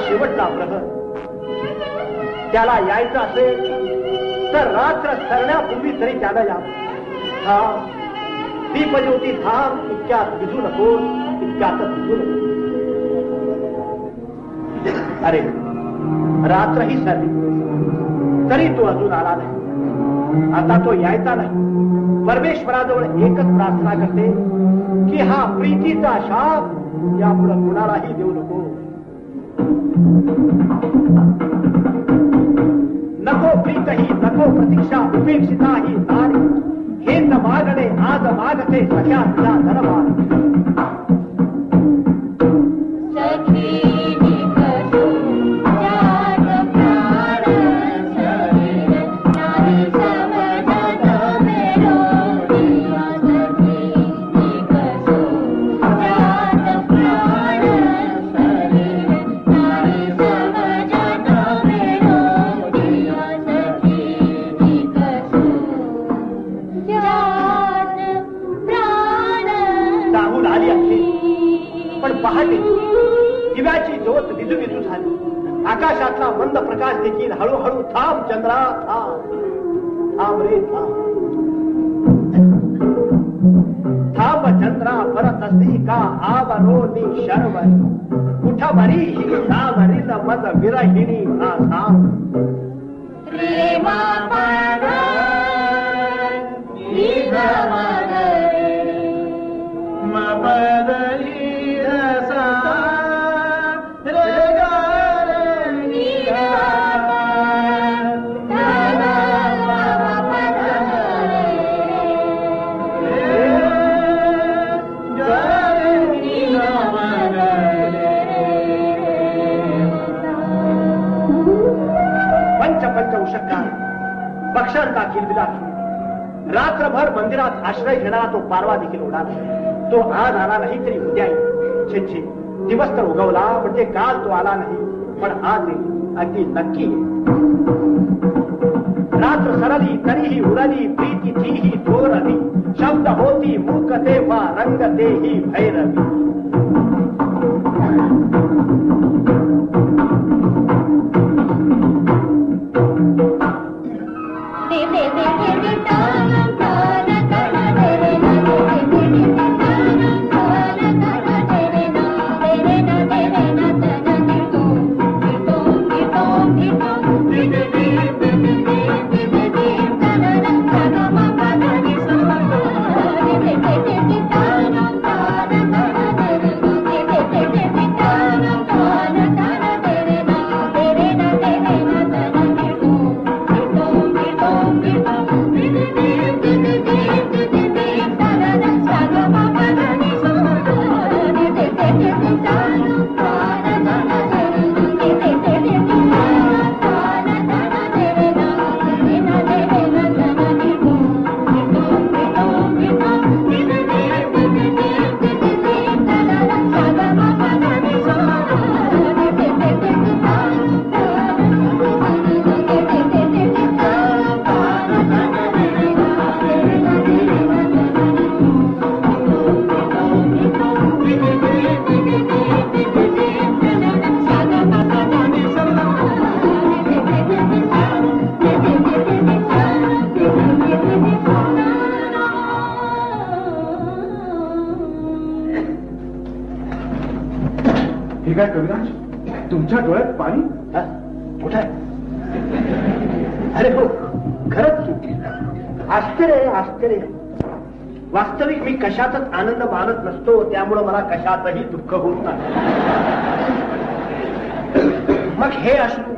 शेवटचा प्रहर. त्याला यायचं असेल तर रात्र सरण्यापूर्वी तरी त्याला या. थांब दीपज्योती, थांब, इतक्यात भिजू नको, इतक्यातच भिजू नको. अरे रात्रही सरली तरी तो अजून आला नाही. आता तो यायचा नाही. परमेश्वराजवळ एकच प्रार्थना करते की हा प्रीतीचा शाप यापुढे कुणालाही देऊ नको. नको प्रीतही, नको प्रतीक्षा, उपेक्षिता ही नारी. हेच मागणे आज मागते सख्या तुझा धनवान. पहाटे दिव्याची ज्योत विजू विजू झाली. आकाशातला मंद प्रकाश देखील हळूहळू थांब चंद्रा थांब, थांब रे थांब, थांब चंद्रा परत असती का आवरोनी शर्वरी. कुठ बरी ही सावरील मज विरहिणी ना थांब. रात्रभर मंदिरात आश्रय घेणारा तो पारवा देखील उडाला. तो आज आला नाही तरी उद्या येईल. छे छे, दिवस तर उगवला म्हणजे काल तो आला नाही, पण आज येईल, अगदी नक्की येईल. रात्र सरली तरीही उरली प्रीतीची ही थोरली, शब्द होती मूक तेव्हा रंग तेही भैरवी. काय कविराज, तुमच्या डोळ्यात पाणी? कुठे? अरे हो, खरंच आश्चर्य आश्चर्य. वास्तविक मी कशातच आनंद मानत नसतो, त्यामुळं मला कशातही दुःख होत नाही. मग हे अश्रू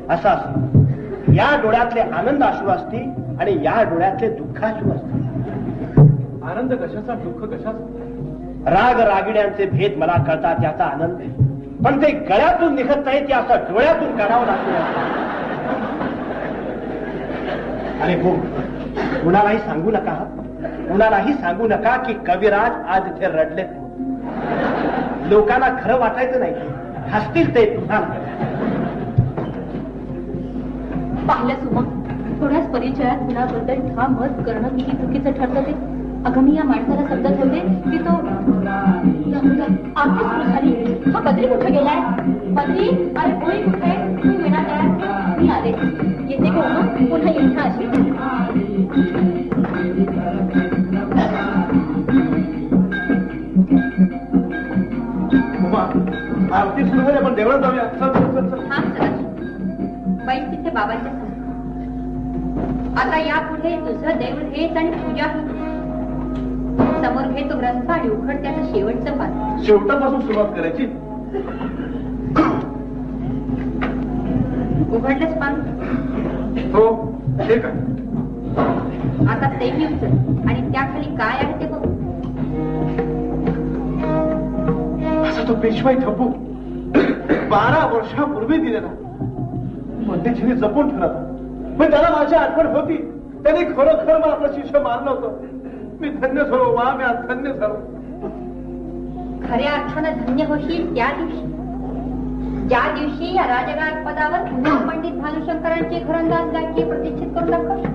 असं असतं, या डोळ्यातले आनंद अश्रू असतील आणि या डोळ्यातले दुःखाश्रू असतील. आनंद कशाचा, दुःख कशाचा? राग रागिड्यांचे भेद मला कळतात याचा आनंद, पण ते गळ्यातून निघत नाही, ते असं डोळ्यातून काढावं लागतं. अरे हो, कुणालाही सांगू नका, कुणालाही सांगू नका की कविराज आज इथे रडलेत. लोकांना खरं वाटायचं नाही, हसतील ते तुम्हाला. पाहिलं सुमा, थोड्याच परिचयात कुणाबद्दल ठाम मत करणं किती चुकीचं ठरतं ते. अगं मी या माणसाला शब्द ठेवते की तो आमची सुरू झाली. हा बद्री कुठे गेलाय? बद्री, अरे होय कुठे? तुम्ही विना तयार, मी आले, येते का ना पुन्हा येणं अशी. आरती सुरू झाली, आपण देवळात जाऊया. हा चला, बाई तिथे बाबांच्या समोर. आता यापुढे तुझं देऊळ हेच आणि पूजा समोर घे तो ग्रंथ आणि उघड त्याचं शेवटचं पान. शेवटापासून सुरुवात करायची. उघडलंच पान? हो, ठीक आहे. आता तेही उचल आणि त्याखाली काय आहे ते बघ. असा तो पेशवाई ठप्पू 12 वर्षापूर्वी दिलेला पंडितजीने जपून ठेवला, पण त्याला माझी आठवण होती. त्याने खरोखर मला आपलं शिष्य मानलं होतं. मी धन्य झालो वा, मी धन्य झालो. खऱ्या अर्थानं धन्य होशील त्या दिवशी, ज्या दिवशी या राजगार पदावर पुन्हा पंडित भानुशंकरांची घरंदाज गायकी प्रतिष्ठित करून दाखवशील.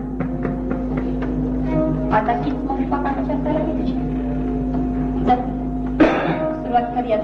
आता हीच मग भानुशंकराला तुझी सुरुवात करूया.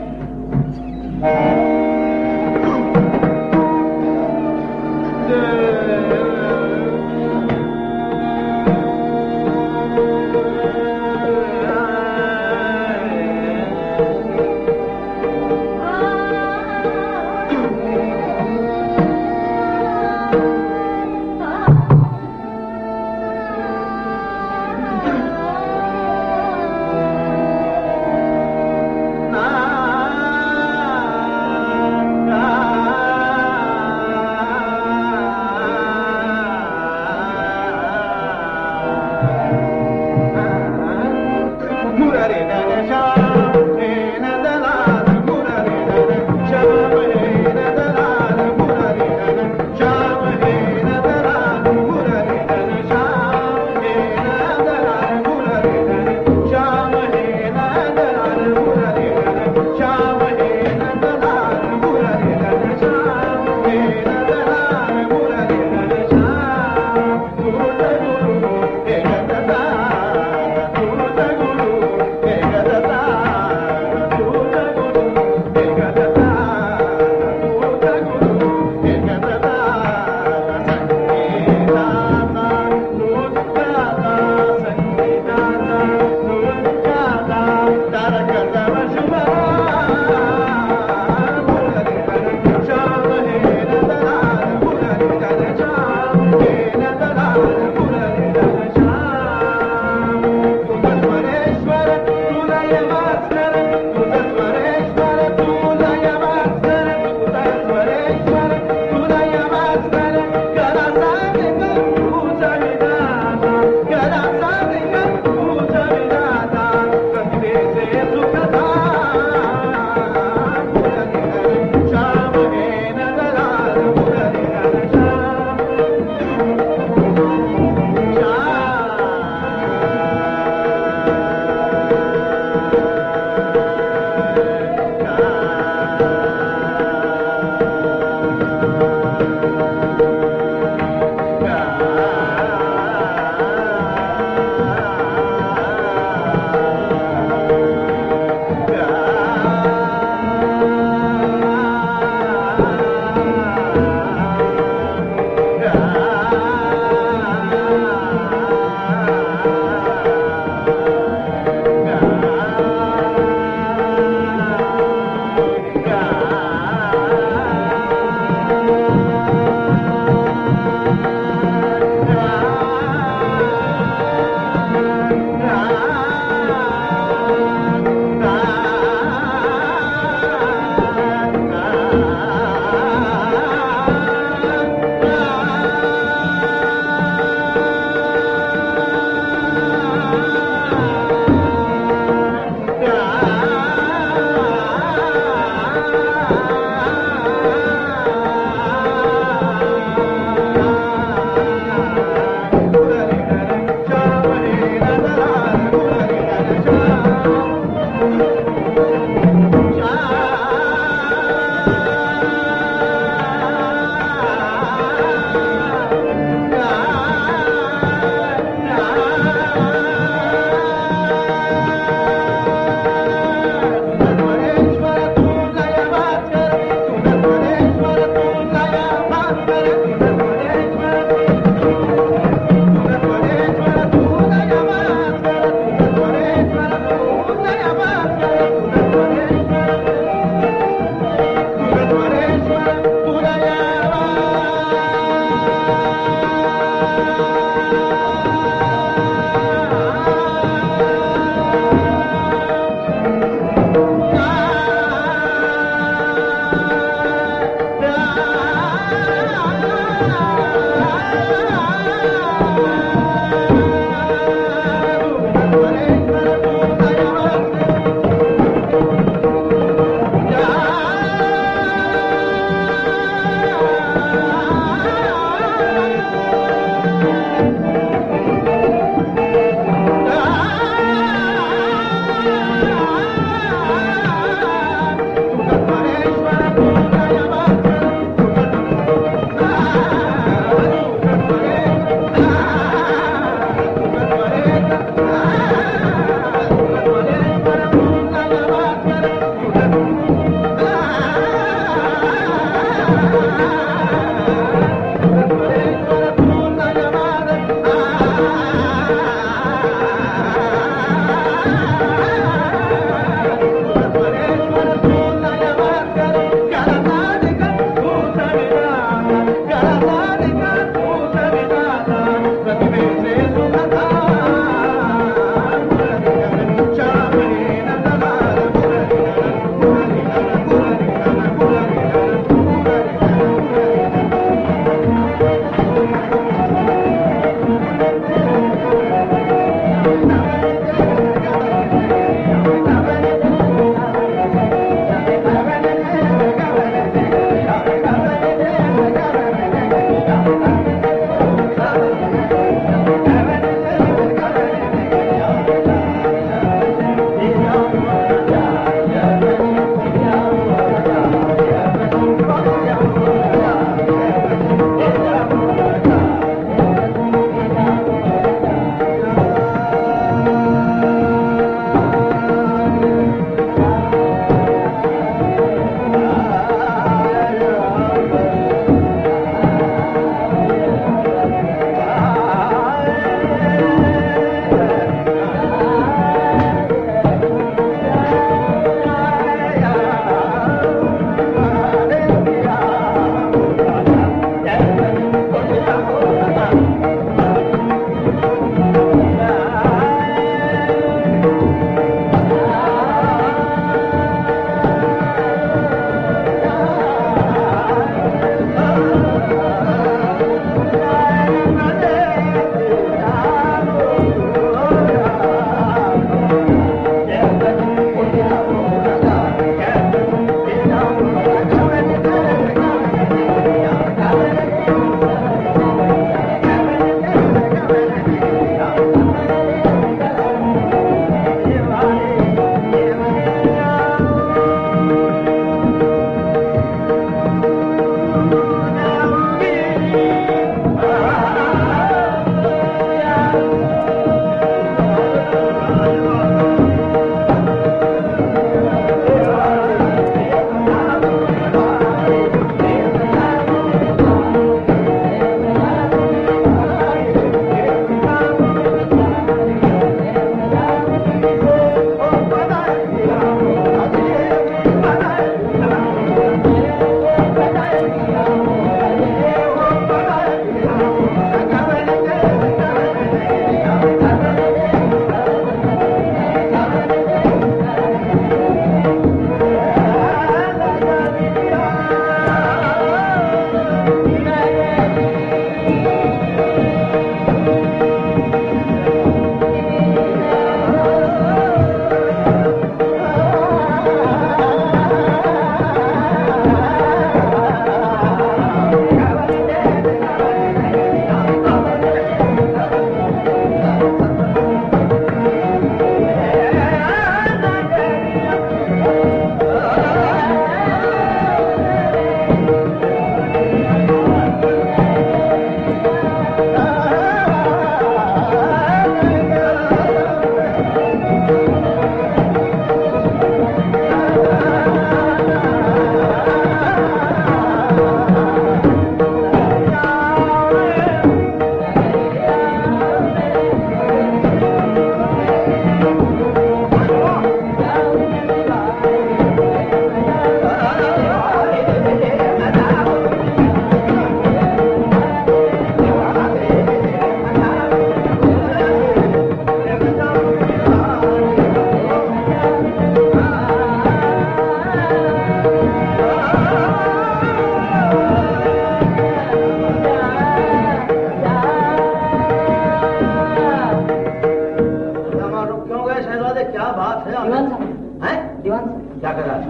बात है दिवान साहब, हैं? दिवान साहब, क्या कर रहा है?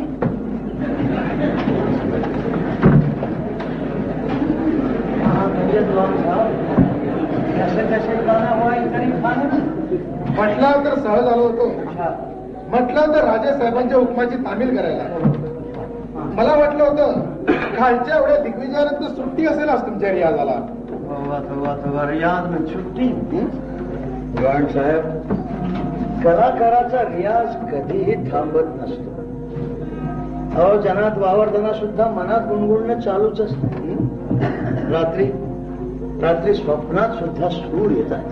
हाँ, कहिए दिवान साहब, कैसे कैसे गाना हुआ इन करीब खाने में? म्हटलं तर सहज आलो होतो. अच्छा. म्हटलं तर राजेसाहेबांच्या हुकमाची तामील करायला. मला वाटलं होतं खालच्या एवढ्या दिग्विजयानंतर सुट्टी असेल आज तुमच्या रियाजाला. रियाज में छुट्टी. दिवाण साहेब, कलाकाराचा रियाज कधीही थांबत नसतो. अहो, जनात वावरताना सुद्धा मनात गुणगुणणं चालूच असतं. रात्री स्वप्नात सुद्धा सूर येतात.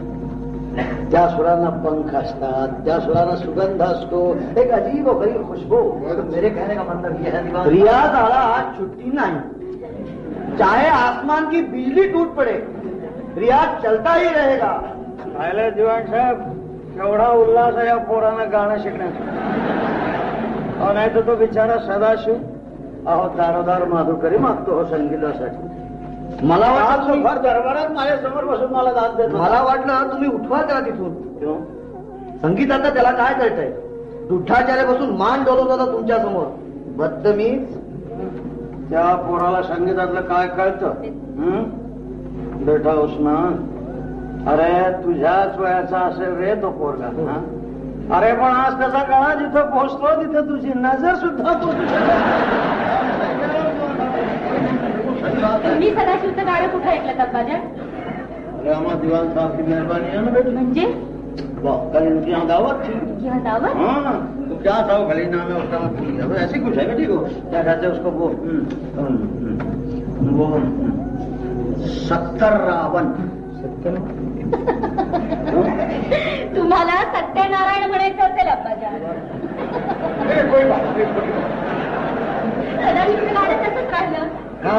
त्या सुरांना पंख असतात, त्या सुरांना सुगंध असतो, एक अजीब और गरीब खुशबू. मेरे कहने का मतलब यह है, रियाज आला आज छुट्टी नहीं. चाहे आसमान की बिजली टूट पड़े, रियाज चलता ही रहेगा. पाहिलं दिवाण साहेब, केवढा उल्हास आहे या पोरांना गाणं शिकण्याचा. अहो, नाही तर तो बिचारा सदाशिव अहो दारोदार माधुकरी मागतो हो संगीतासाठी. मला वाटलं फार दरबारात माझ्या समोर बसून मला दाद देतो. मला वाटलं तुम्ही उठवा त्याला तिथून. संगीताचं त्याला काय कळतंय? दुठाचार्यापासून मान डोलवत होता तुमच्या समोर. बदतमीज. त्या पोराला संगीतातलं काय कळतं? बेटा उस्मान, अरे तुझ्याच वयाचा असेल रे तो पोरगा. अरे पण आज त्याचा काळा जिथं पोहोचतो तिथं तुझी नजर सुद्धा तुम्ही सदाशिवचं गाणं कुठं ऐकलं अब्बाजान? अरे हमारे दीवान साहब की मेहरबानी है ना बेटी. म्हणजे कल इनकी यहाँ दावत थी. यहाँ दावत? हाँ, तो क्या था वो भली नाम है उसका? अब ऐसी कुछ है बेटी को, क्या कहते हैं उसको, वो 70 रावण. तुम्हाला सत्यनारायण म्हणायचं असेल अब्बाजान. सदाशिवचं गाणं तसंच राहिलं. हा,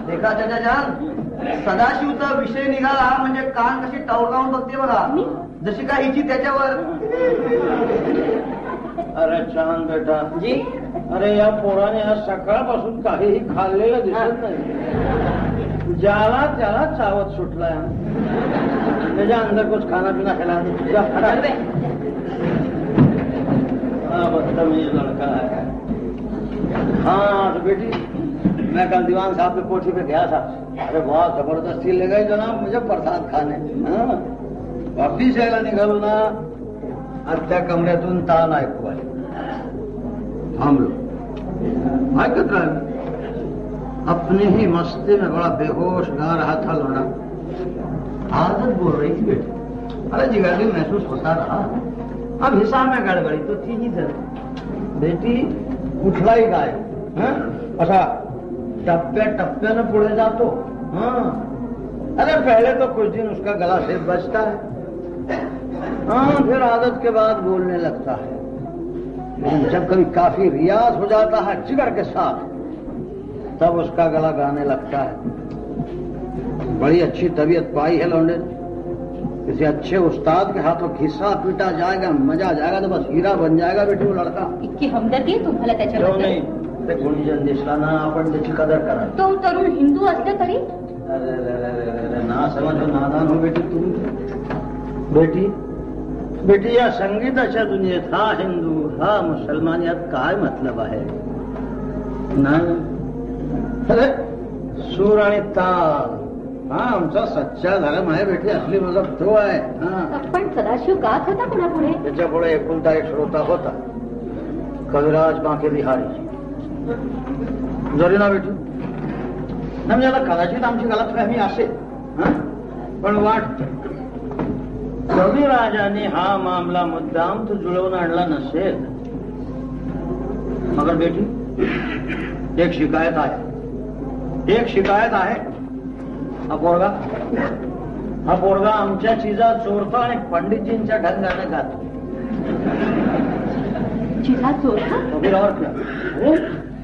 देखा जान, सदाशिवचा विषय निघाला म्हणजे कान कशी टवकावून बघते बघा, जशी का हिची त्याच्यावर. अरे छान बेटा जी. अरे या पोराने आज सकाळपासून काहीही खाल्लेलं दिसत नाही. ज्याला त्याला चावत सुटलाय. त्याच्या अंदर कुछ खाना पिना खिला. हाँ, बदतमीज लड़का है. हाँ तो बेटी, मैं कल दीवान साहब की कोठी पे गया था. अरे बहुत जबरदस्ती ले गए जनाब मुझे प्रसाद खाने. वापिस यायला निघालो ना, आजच्या कमऱ्यातून ताण ऐकू आले. थांबलो, ऐकत राहिलो. अपनी ही मस्ती में बड़ा बेहोश गा रहा था लोना. आदत बोल रही थी बेटी. अरे जिगाली महसूस होता रहा. अब हिसाब में गड़बड़ी तो थी ही सर. बेटी कुठलाही गाय असा टप्प्या टप्प्यानं पुढे जातो. अरे पहले तो कुछ दिन उसका गला से बजता है. फिर आदत के बाद बोलने लगता है. लेकिन जब कभी काफी रियाज हो जाता है जिगर के साथ, तब उसका गला गाने लगता है. बड़ी अच्छी तबीयत पाई है लौंडे. किसी अच्छे उस्ताद के हाथों घिसा पीटा जाएगा, मजा आ जाएगा तो बस हीरा बन जाएगा बेटी वो लड़का. इतकी हमदर्दी आहे तुम्हाला क्यों त्याच्याबद्दल? नाही? ते गुणीजन दिसला ना, आपण त्याची कदर करा. तो तरुण हिंदू असलं तरी अरे ना समज नादान हो बेटी तू. बेटी या संगीताच्या दुनियेत हा हिंदू हा मुसलमान यात काय मतलब आहे? नाही. अरे सूर आणि ताल हा आमचा सच्चा धर्म आहे बेटी. असली मजहब तो आहे. पण सदाशिव गात होता कोणापुढे? त्याच्यापुढे एकुलता एक श्रोता होता, कविराज बांके बिहारी. जरी ना बेटी ना, म्हणजे आता कदाचित आमची गलतफहमी असेल, पण वाटतं कविराजाने हा मामला मुद्दाम तो जुळवून आणला नसेल. मगर बेटी एक शिकायत आहे. हा पोरगा आमच्या चिजा चोरतो आणि पंडितजींच्या ढंगाने गातो. चिजा चोरतो?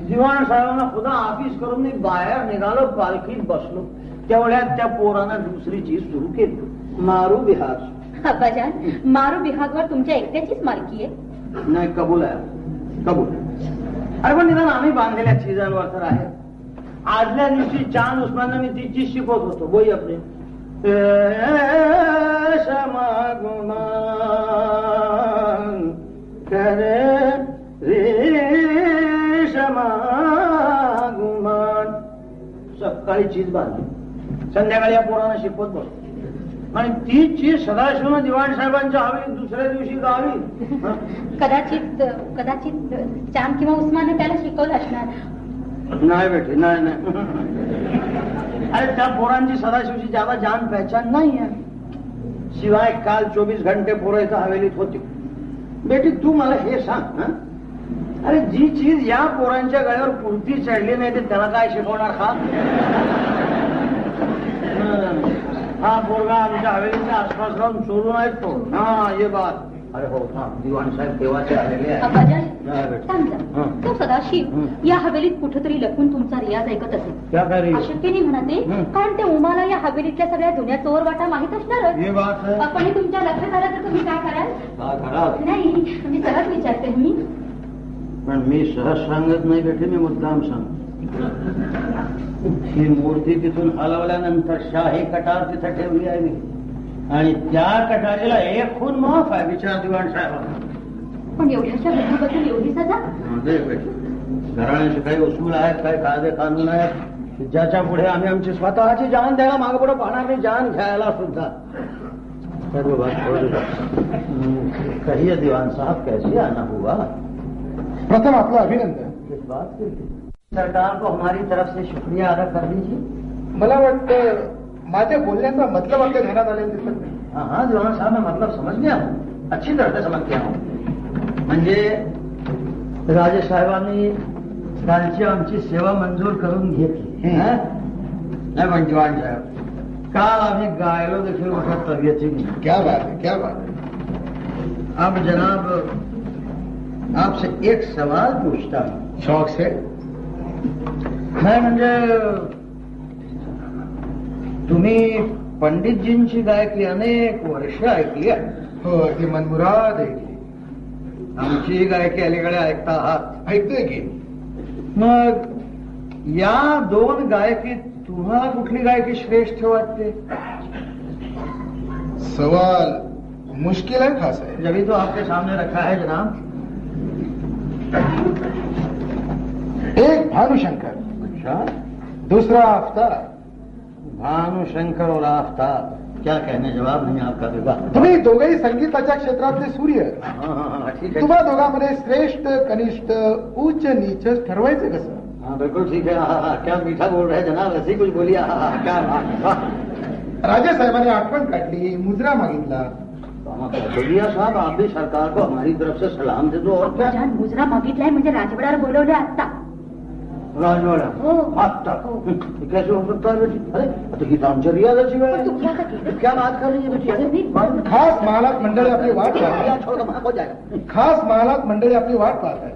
दिवाण साहेबांना खुदा ऑफिस करून मी बाहेर निघालो, पालखीत बसलो, तेवढ्यात त्या पोरानं दुसरी चीज सुरू केली, मारू बिहार. अब्बाजान, मारू बिहागवर तुमच्या एकट्याचीच मालकी आहे? नाही, कबूल आहे, कबूल. अरे पण निदान आम्ही बांधलेल्या चिजांवर तर आहे. आदल्या दिवशी चांद उस्मानला मी ती चीज शिकवत होतो. बोई आपले क्षमा गुना सकाळी चीज बांधली, संध्याकाळी या पोरांना शिकवत बसतो आणि ती चीज सदाशिवनं दिवाण साहेबांच्या हवेलीत दुसऱ्या दिवशी गावी. कदाचित चांद किंवा उस्माने त्याला शिकवलं असणार. नाही बेटे, नाही नाही. अरे त्या पोरांची सदाशिवची ज्यादा जान पहचान नाही आहे. शिवाय काल 24 घंटे पोरं इथं हवेलीत होती. बेटी तू मला हे सांग, अरे जी चीज या पोरांच्या गळ्यावर पुरती चढली नाही ते त्याला काय शिकवणार का? हा पोरगा आमच्या हवेलीच्या आसपास राहून चोरून ऐकतो. हा ये बात. अरे हो दिवाण साहेब तेव्हाचे आलेले समजा तो सदाशिव या हवेलीत कुठेतरी लपून तुमचा रियाज ऐकत असेल. अशक्य नाही म्हणते, कारण ते उमाला या हवेलीतल्या सगळ्या जुन्या चोर वाटा माहित असणारच. आपण तुमच्या लक्षात आलं तर तुम्ही काय कराल? नाही म्हणजे सहज विचारते मी. पण मी सहज सांगत नाही बेटे, मी मुद्दाम सांग. ही मूर्ती तिथून हलवल्यानंतर शाही कटार तिथं ठेवली आहे मी, आणि त्या कटारीला एक खून माफ आहे. विचार दिवाण साहेब. पण एवढ्याच्या घटनाबद्दल एवढी सजा? घराण्याचे काही उसूल आहेत, काही कायदे कानून आहेत, ज्याच्या पुढे आम्ही आमची स्वतःची जान द्यायला मागे पुढे पाहणार नाही, जान घ्यायला सुद्धा. सर्व बात कहिए दिवाण साहब, कैसे आना हुआ? प्रथम आपलं अभिनंदन. किस बात के लिए? सरकार को हमारी तरफ से शुक्रिया अदा कर दीजिए. मला वाटतं माझ्या बोलण्याचा मतलब आपल्या ध्यानात आलेला दिसत नाही. हाँ दिवान साहब, मैं मतलब समझ गया हूँ, अच्छी तरह से समझ गया हूँ. म्हणजे राजे साहेबांनी कालची आमची सेवा मंजूर करून घेतली. नाही पण दिवाण साहेब, काल आम्ही गायलो देखील मोठ्या तब्येती. क्या बात है, क्या बात है. अब जनाब आपसे एक सवाल पूछता हूँ. शौक से. नाही म्हणजे तुम्ही पंडितजींची गायकी अनेक वर्ष ऐकली आहे. हो, ती मनमुराद ऐकली. आमची गायकी अलीकडे ऐकता आहात. ऐकतोय की. मग या दोन गायकीत तुम्हाला कुठली गायकी श्रेष्ठ वाटते? सवाल मुश्किल है, खास है. जभी तो आपके सामने रखा है जनाब. एक भानुशंकर, अच्छा. दूसरा आफ्ताब. भानुशंकर और आफ्ताब, क्या कहने, जवाब नहीं आपका विवाह. तुम्ही दोघेही संगीताच्या क्षेत्रातले सूर्य. हाँ ठीक है. तुम्हा दोघांमध्ये श्रेष्ठ कनिष्ठ उच्च नीच ठरवायचं कसं? हाँ बिल्कुल ठीक है. हाँ क्या मीठा बोल रहे हैं जनाब, ऐसी कुछ बोलिए. हाँ क्या राजे साहेबांनी आठवण काढली, मुजरा मागितला. बोलिया साहब, आप भी सरकार को हमारी तरफ से सलाम दे दो. और क्या? मुजरा मागितलाय म्हणजे राजवाड्यावर बोलवले आता. राजवाड़ा? हो. आता कैसे हो सकता है बेटी? अरे तो ही आमच्या रियाजाची वेळ आहे. क्या बात कर रही है बेटी? खास महालात मंडळी आपली वाट पाहतात. खास महालात मंडळी आपली वाट पाहतात.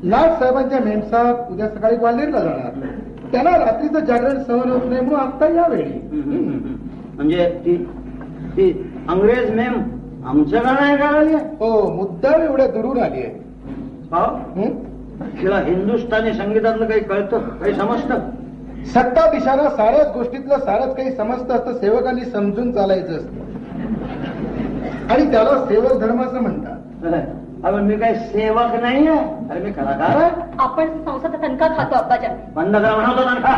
लाट साहेबांच्या मेमसाहेब उद्या सकाळी ग्वाल्हेरला जाणार. त्यांना रात्रीचं जागरण सहन होत नाही म्हणून आता यावेळी. म्हणजे ती अंग्रेज मेम आमच्या गाणं ऐकायला? हो, मुद्दाम एवढ्या दुरून आली आहे. तिला हिंदुस्थानी संगीतातलं काही कळतं, काही समजतं? सत्ताधीशाला साऱ्याच गोष्टीतलं सारच काही समजतं असतं. सेवकांनी समजून चालायचं असतं, आणि त्याला सेवक धर्म असं म्हणतात. अरे मी काही सेवक नाही आहे. अरे मी कलाकार आहे. आपण संसद तनका खातो अब्बाजान. बंद करा म्हणतो तनखा.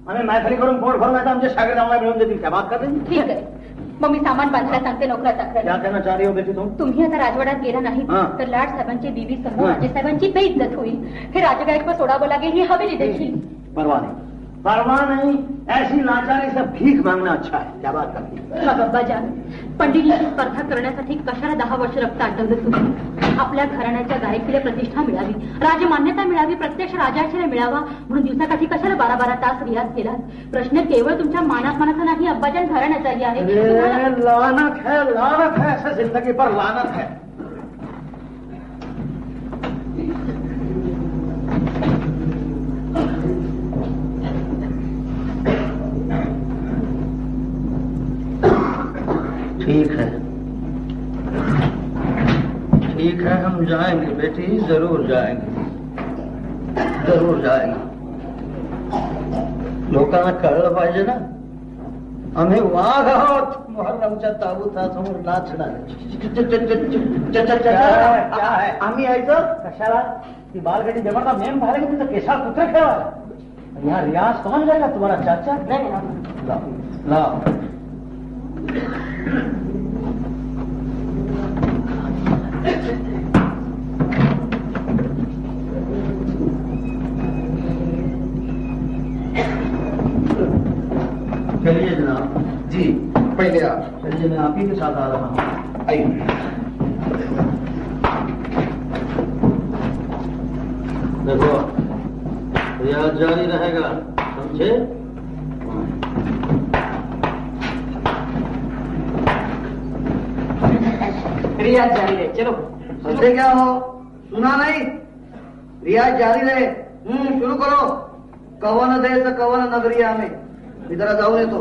आम्ही मैफली करून पोट भरून आमचे शागिर्द आम्हाला मिळून देतील. क्या बात करते? ठीक आहे, मग मी सामान बांधायला सांगते नोकरा चाकरा. क्या कहना चाह रही हो बेटी तुम? तुम्ही आता राजवाड्यात गेला नाही तर लाड साहेबांची बीवी समोर राजे साहेबांची बेइज्जत होईल. हे राजगायक सोडावं लागेल, ही हवेली देखील. परवाह नाही, परवाह नाही. ऐसी लाचारी से भीक मांगना अच्छा है. क्या बात करती? अब्बाजान, पंडितजीची स्पर्धा करण्यासाठी कशाला 10 वर्ष रक्त आटवलं तुम्ही? आपल्या घराण्याच्या गायकीला प्रतिष्ठा मिळावी, राजमान्यता मिळावी, प्रत्यक्ष राजाश्रय मिळावा म्हणून दिवसाकाठी कशाला 12-12 तास रियाज केला? प्रश्न केवळ तुमच्या मानाचा नाही अब्बाजान, घराण्याचाही आहे. लानत है ऐसे जिंदगी पर लानत है. ठीक है, ठीक है, हम जाएंगे बेटी, जरूर जाएंगे, जरूर जाएंगे. लोकांना कळलं पाहिजे ना, आम्ही वाघ आहोत. मोहर्रमच्या ताबुतासमोर नाचणार. आम्ही यायचं कशाला? ती बालगडी जमाता मेम झाला की तिथं केसाळ कुत्र खेळायला. यहाँ रियाज कौन जाएगा? तुम्हारा चाचा? नहीं लाओ लाओ। चलिए जनाब। जी पहले आप। चलिए मैं आप ही के साथ आ रहा हूँ। आइए। देखो रियाज जारी रहेगा, समझे? रियाज जारी रहे। चलो हंसे क्या हो? सुना नहीं? रियाज जारी रहे। शुरू करो। कवन देश कवन नगरिया में, इधर जाऊ नहीं तो।